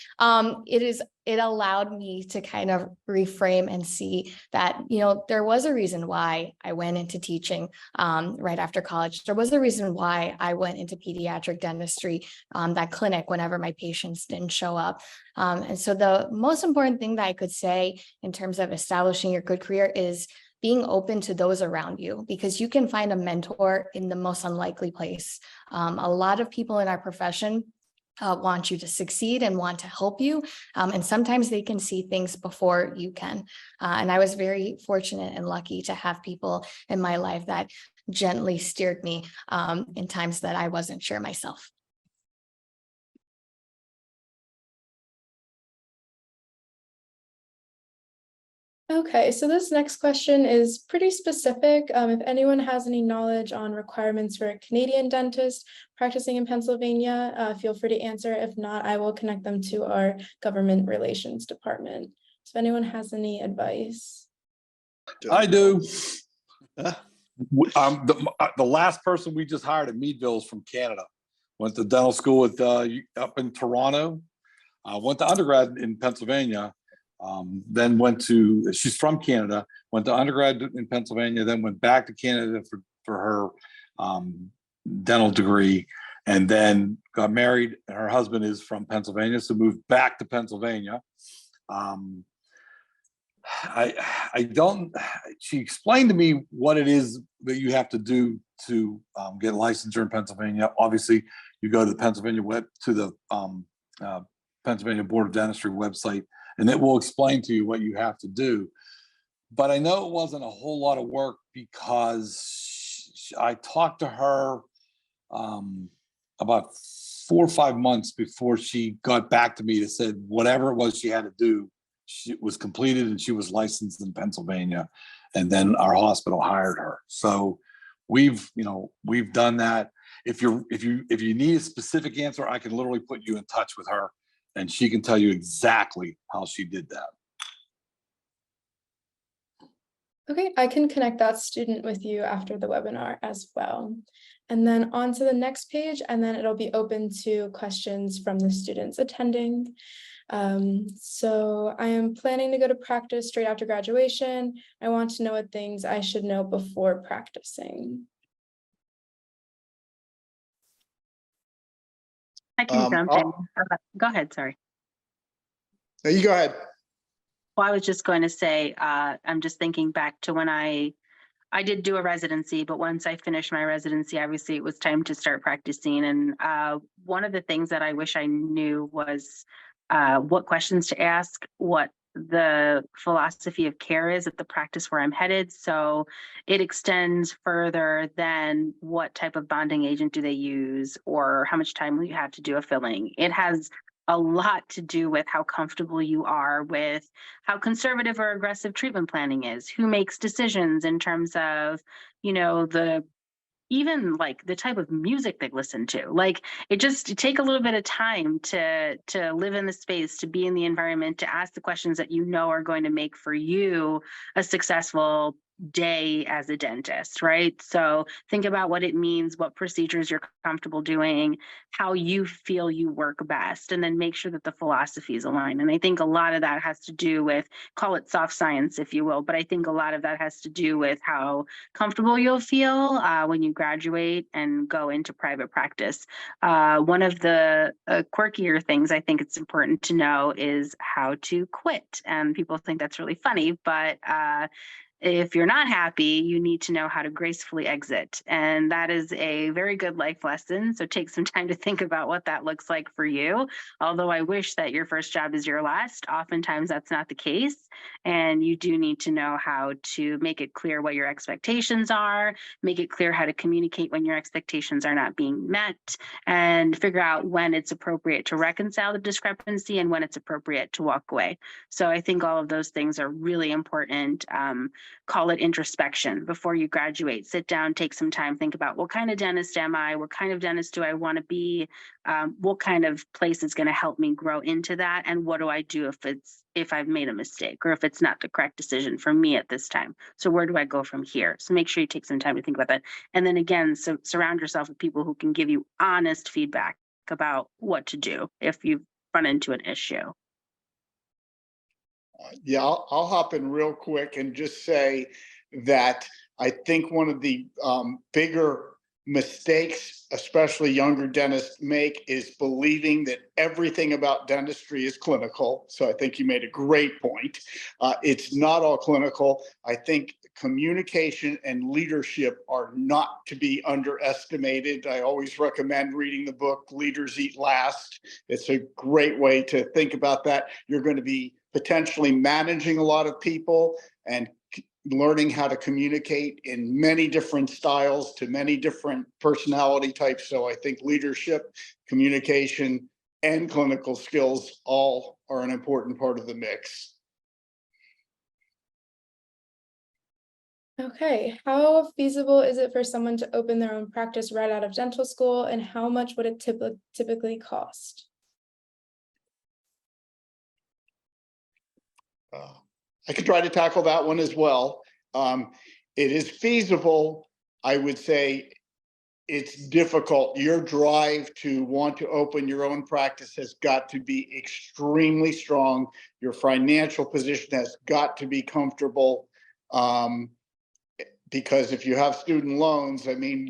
it allowed me to kind of reframe and see that, you know, there was a reason why I went into teaching right after college. There was a reason why I went into pediatric dentistry, that clinic, whenever my patients didn't show up. And so the most important thing that I could say in terms of establishing your good career is being open to those around you, because you can find a mentor in the most unlikely place. A lot of people in our profession want you to succeed and want to help you. And sometimes they can see things before you can. And I was very fortunate and lucky to have people in my life that gently steered me in times that I wasn't sure myself. Okay, so this next question is pretty specific. If anyone has any knowledge on requirements for a Canadian dentist practicing in Pennsylvania, feel free to answer. If not, I will connect them to our government relations department. So if anyone has any advice. I do. The last person we just hired at Meadville is from Canada. Went to dental school up in Toronto. Went to undergrad in Pennsylvania. Then she's from Canada, went to undergrad in Pennsylvania, then went back to Canada for for her dental degree, and then got married. Her husband is from Pennsylvania, so moved back to Pennsylvania. I don't, she explained to me what it is that you have to do to get licensure in Pennsylvania. Obviously, you go to the Pennsylvania Pennsylvania Board of Dentistry website, and it will explain to you what you have to do. But I know it wasn't a whole lot of work because I talked to her about 4 or 5 months before she got back to me to said whatever it was she had to do, she was completed and she was licensed in Pennsylvania. And then our hospital hired her. So we've done that. If you need a specific answer, I can literally put you in touch with her and she can tell you exactly how she did that. Okay, I can connect that student with you after the webinar as well. And then on to the next page, and then it'll be open to questions from the students attending. So I am planning to go to practice straight after graduation. I want to know what things I should know before practicing. I can jump in. Go ahead, sorry. No, you go ahead. Well, I was just going to say, I'm just thinking back to when I did do a residency, but once I finished my residency, obviously it was time to start practicing. And one of the things that I wish I knew was what questions to ask, what the philosophy of care is at the practice where I'm headed. So it extends further than what type of bonding agent do they use or how much time will you have to do a filling. It has a lot to do with how comfortable you are with how conservative or aggressive treatment planning is, who makes decisions in terms of, even like the type of music they listen to. Like it take a little bit of time to live in the space, to be in the environment, to ask the questions that are going to make for you a successful day as a dentist, right? So think about what it means, what procedures you're comfortable doing, how you feel you work best, and then make sure that the philosophies align. And I think a lot of that has to do with, call it soft science, if you will, but I think a lot of that has to do with how comfortable you'll feel when you graduate and go into private practice. One of the quirkier things I think it's important to know is how to quit. And people think that's really funny, but if you're not happy, you need to know how to gracefully exit. And that is a very good life lesson. So take some time to think about what that looks like for you. Although I wish that your first job is your last, oftentimes that's not the case. And you do need to know how to make it clear what your expectations are, make it clear how to communicate when your expectations are not being met, and figure out when it's appropriate to reconcile the discrepancy and when it's appropriate to walk away. So I think all of those things are really important. Call it introspection before you graduate. Sit down, take some time, think about what kind of dentist am I? What kind of dentist do I want to be? What kind of place is going to help me grow into that? And what do I do if I've made a mistake or if it's not the correct decision for me at this time? So where do I go from here? So make sure you take some time to think about that. And then again, surround yourself with people who can give you honest feedback about what to do if you run into an issue. Yeah, I'll hop in real quick and just say that I think one of the bigger mistakes, especially younger dentists make, is believing that everything about dentistry is clinical. So I think you made a great point. It's not all clinical. I think communication and leadership are not to be underestimated. I always recommend reading the book, Leaders Eat Last. It's a great way to think about that. You're going to be potentially managing a lot of people and learning how to communicate in many different styles to many different personality types. So I think leadership, communication, and clinical skills all are an important part of the mix. Okay, how feasible is it for someone to open their own practice right out of dental school, and how much would it typically cost? I could try to tackle that one as well. It is feasible. I would say it's difficult. Your drive to want to open your own practice has got to be extremely strong. Your financial position has got to be comfortable. because if you have student loans, I mean,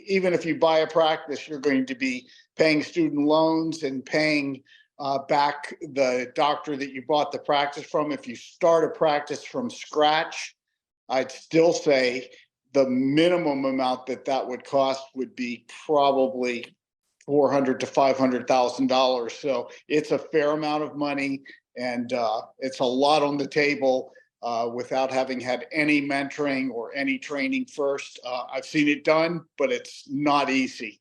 even if you buy a practice, you're going to be paying student loans and paying back the doctor that you bought the practice from. If you start a practice from scratch, I'd still say the minimum amount that would cost would be probably $400,000 to $500,000. So it's a fair amount of money, and it's a lot on the table without having had any mentoring or any training first. I've seen it done, but it's not easy.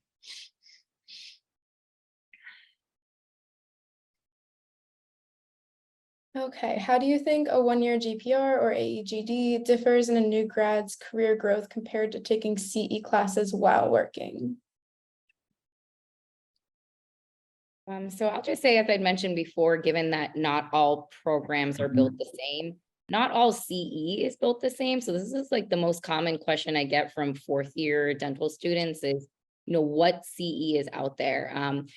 Okay, how do you think a one-year GPR or AEGD differs in a new grad's career growth compared to taking CE classes while working? So I'll just say, as I'd mentioned before, given that not all programs are built the same, not all CE is built the same. So this is like the most common question I get from fourth year dental students is, what CE is out there.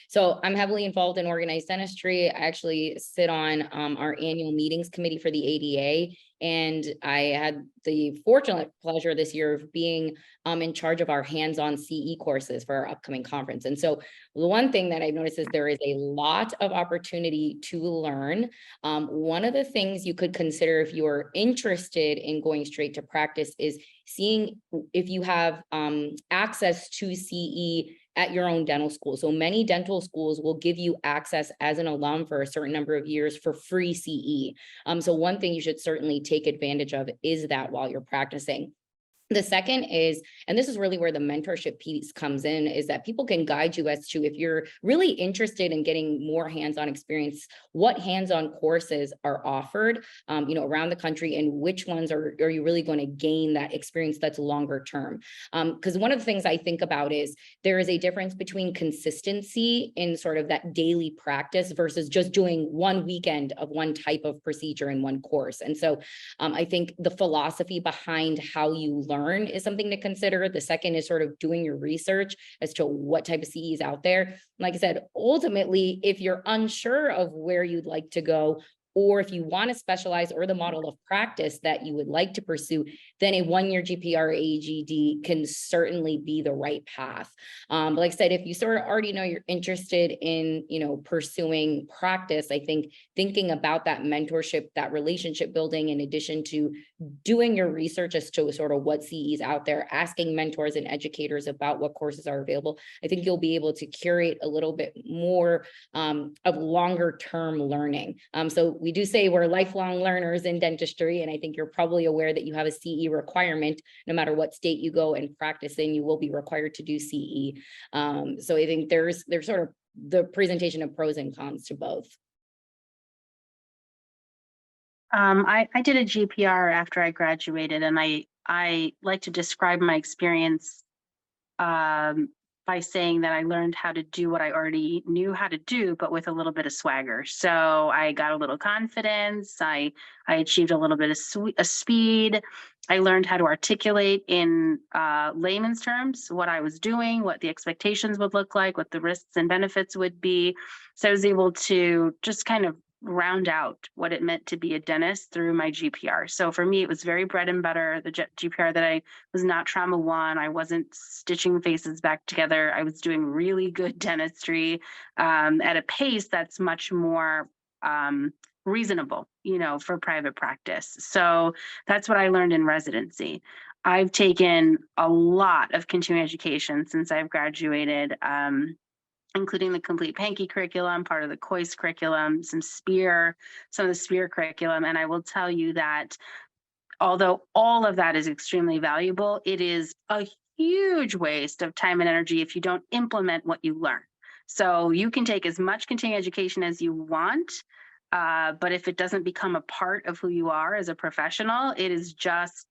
So I'm heavily involved in organized dentistry. I actually sit on our annual meetings committee for the ADA. And I had the fortunate pleasure this year of being in charge of our hands-on CE courses for our upcoming conference. And so the one thing that I've noticed is there is a lot of opportunity to learn. One of the things you could consider if you are interested in going straight to practice is seeing if you have access to CE at your own dental school. So many dental schools will give you access as an alum for a certain number of years for free CE. So one thing you should certainly take advantage of is that while you're practicing. The second is, and this is really where the mentorship piece comes in, is that people can guide you as to if you're really interested in getting more hands-on experience, what hands-on courses are offered, around the country, and which ones are you really going to gain that experience that's longer term. Because one of the things I think about is there is a difference between consistency in sort of that daily practice versus just doing one weekend of one type of procedure in one course. And so I think the philosophy behind how you learn is something to consider. The second is sort of doing your research as to what type of CE is out there. Like I said, ultimately, if you're unsure of where you'd like to go, or if you want to specialize or the model of practice that you would like to pursue, then a one-year GPR AEGD can certainly be the right path. But like I said, if you sort of already know you're interested in, pursuing practice, I think thinking about that mentorship, that relationship building, in addition to doing your research as to sort of what CE is out there, asking mentors and educators about what courses are available, I think you'll be able to curate a little bit more of longer term learning. So we do say we're lifelong learners in dentistry, and I think you're probably aware that you have a CE requirement. No matter what state you go and practice in, you will be required to do CE. So I think there's sort of the presentation of pros and cons to both. I did a GPR after I graduated, and I like to describe my experience by saying that I learned how to do what I already knew how to do, but with a little bit of swagger. So I got a little confidence. I achieved a little bit of speed. I learned how to articulate in layman's terms what I was doing, what the expectations would look like, what the risks and benefits would be. So I was able to just kind of round out what it meant to be a dentist through my GPR. So for me, it was very bread and butter. The GPR that I was not trauma one. I wasn't stitching faces back together. I was doing really good dentistry at a pace that's much more reasonable, for private practice. So that's what I learned in residency. I've taken a lot of continuing education since I've graduated, including the complete Pankey curriculum, part of the COIS curriculum, some of the SPEAR curriculum. And I will tell you that although all of that is extremely valuable, it is a huge waste of time and energy if you don't implement what you learn. So you can take as much continuing education as you want, but if it doesn't become a part of who you are as a professional, it is just,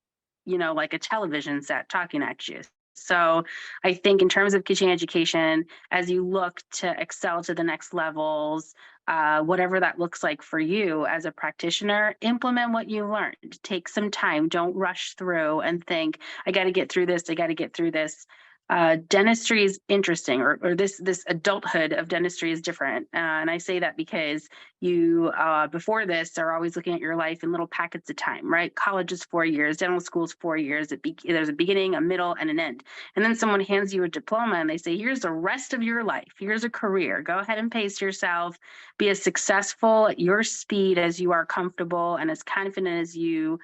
like a television set talking at you. So I think in terms of continuing education, as you look to excel to the next levels, whatever that looks like for you as a practitioner, implement what you learned. Take some time. Don't rush through and think, I got to get through this. I got to get through this. dentistry is interesting, or this adulthood of dentistry is different. And I say that because you, before this, are always looking at your life in little packets of time, right? College is 4 years, dental school is 4 years. There's a beginning, a middle, and an end. And then someone hands you a diploma and they say, here's the rest of your life. Here's a career. Go ahead and pace yourself. Be as successful at your speed as you are comfortable and as confident as you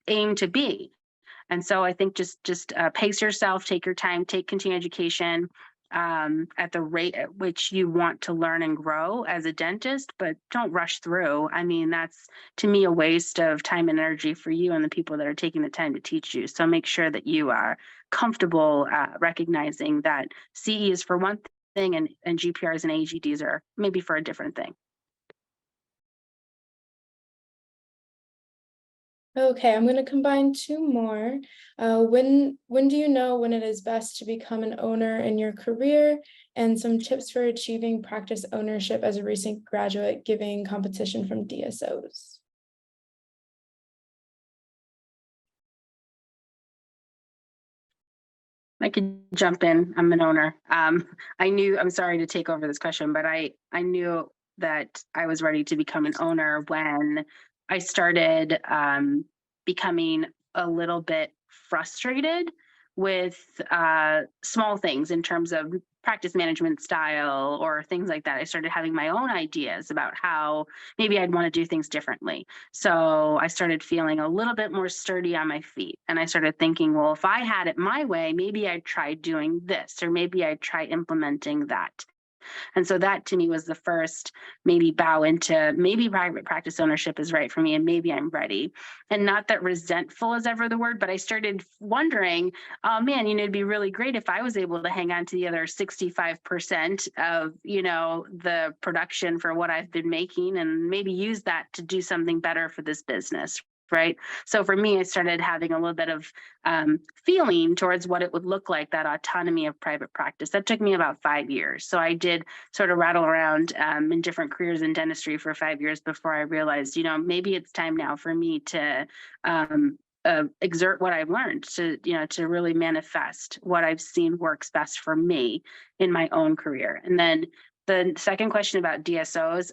aim to be. And so I think just pace yourself, take your time, take continuing education at the rate at which you want to learn and grow as a dentist, but don't rush through. I mean, that's to me a waste of time and energy for you and the people that are taking the time to teach you. So make sure that you are comfortable recognizing that CE is for one thing and GPRs and AGDs are maybe for a different thing. Okay, I'm going to combine two more. When do you know when it is best to become an owner in your career, and some tips for achieving practice ownership as a recent graduate giving competition from DSOs? I could jump in. I'm an owner. I'm sorry to take over this question, but I knew that I was ready to become an owner when I started becoming a little bit frustrated with small things in terms of practice management style or things like that. I started having my own ideas about how maybe I'd want to do things differently. So I started feeling a little bit more sturdy on my feet. And I started thinking, well, if I had it my way, maybe I'd try doing this, or maybe I'd try implementing that. And so that to me was the first maybe bow into maybe private practice ownership is right for me and maybe I'm ready. And not that resentful is ever the word, but I started wondering, oh man, it'd be really great if I was able to hang on to the other 65% of, the production for what I've been making and maybe use that to do something better for this business. Right. So for me, I started having a little bit of feeling towards what it would look like, that autonomy of private practice. That took me about 5 years. So I did sort of rattle around in different careers in dentistry for 5 years before I realized, maybe it's time now for me to exert what I've learned, to really manifest what I've seen works best for me in my own career. And then the second question about DSOs,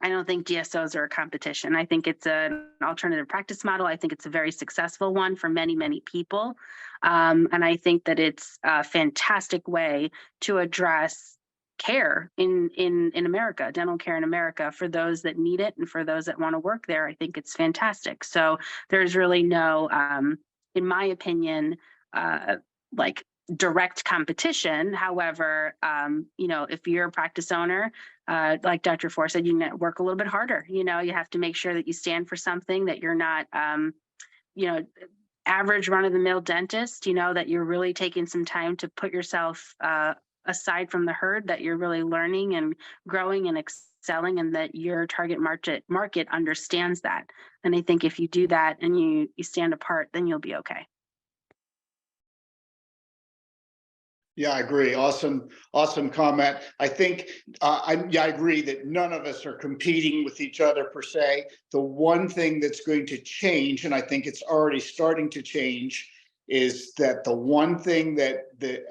I don't think DSOs are a competition. I think it's an alternative practice model. I think it's a very successful one for many, many people. And I think that it's a fantastic way to address care in America, dental care in America, for those that need it and for those that want to work there. I think it's fantastic. So there's really no, in my opinion, like direct competition. However, if you're a practice owner, like Dr. Forr said, you work a little bit harder. You have to make sure that you stand for something, that you're not, average run-of-the-mill dentist, that you're really taking some time to put yourself aside from the herd, that you're really learning and growing and excelling, and that your target market understands that. And I think if you do that and you stand apart, then you'll be okay. Yeah, I agree. Awesome comment. I think I agree that none of us are competing with each other per se. The one thing that's going to change, and I think it's already starting to change, is that the one thing that the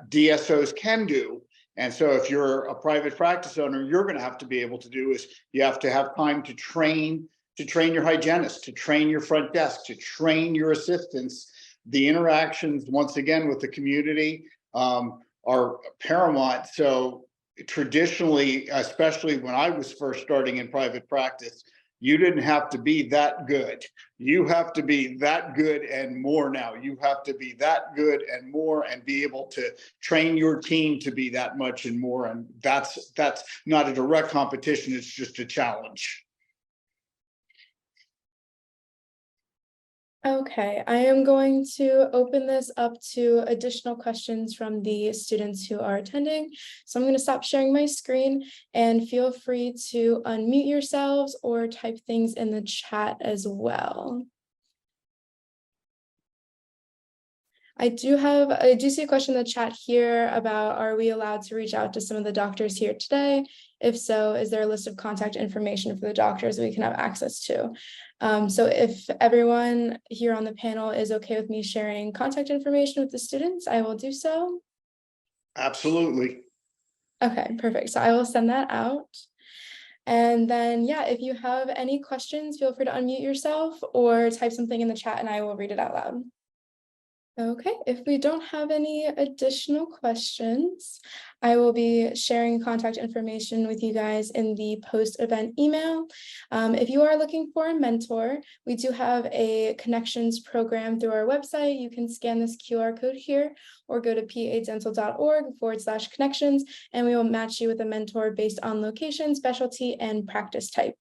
DSOs can do, and so if you're a private practice owner, you're going to have to be able to do, is you have to have time to train your hygienist, to train your front desk, to train your assistants. The interactions, once again, with the community are paramount. So traditionally, especially when I was first starting in private practice, you didn't have to be that good. You have to be that good and more now. You have to be that good and more, and be able to train your team to be that much and more. And that's not a direct competition. It's just a challenge. Okay, I am going to open this up to additional questions from the students who are attending. So I'm going to stop sharing my screen, and feel free to unmute yourselves or type things in the chat as well. I do see a question in the chat here about, are we allowed to reach out to some of the doctors here today? If so, is there a list of contact information for the doctors we can have access to? So if everyone here on the panel is okay with me sharing contact information with the students, I will do so. Absolutely. Okay, perfect. So I will send that out. And then, yeah, if you have any questions, feel free to unmute yourself or type something in the chat and I will read it out loud. Okay, if we don't have any additional questions, I will be sharing contact information with you guys in the post-event email. If you are looking for a mentor, we do have a connections program through our website. You can scan this QR code here or go to padental.org/connections, and we will match you with a mentor based on location, specialty, and practice type.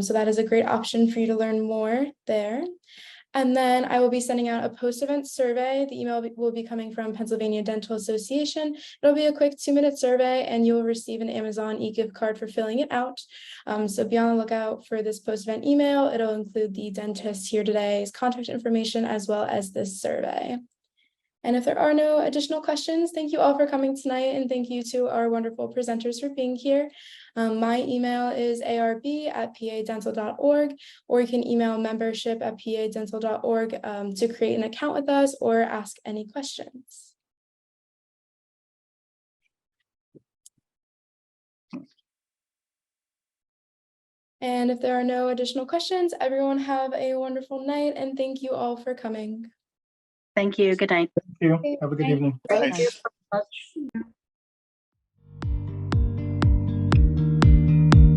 So that is a great option for you to learn more there. And then I will be sending out a post-event survey. The email will be coming from Pennsylvania Dental Association. It'll be a quick 2-minute survey and you'll receive an Amazon e-gift card for filling it out. So be on the lookout for this post-event email. It'll include the dentist here today's contact information as well as this survey. And if there are no additional questions, thank you all for coming tonight and thank you to our wonderful presenters for being here. My email is arb@padental.org, or you can email membership@padental.org to create an account with us or ask any questions. And if there are no additional questions, everyone have a wonderful night and thank you all for coming. Thank you. Good night. Thank you. Have a good evening. Thanks. Thank you so much.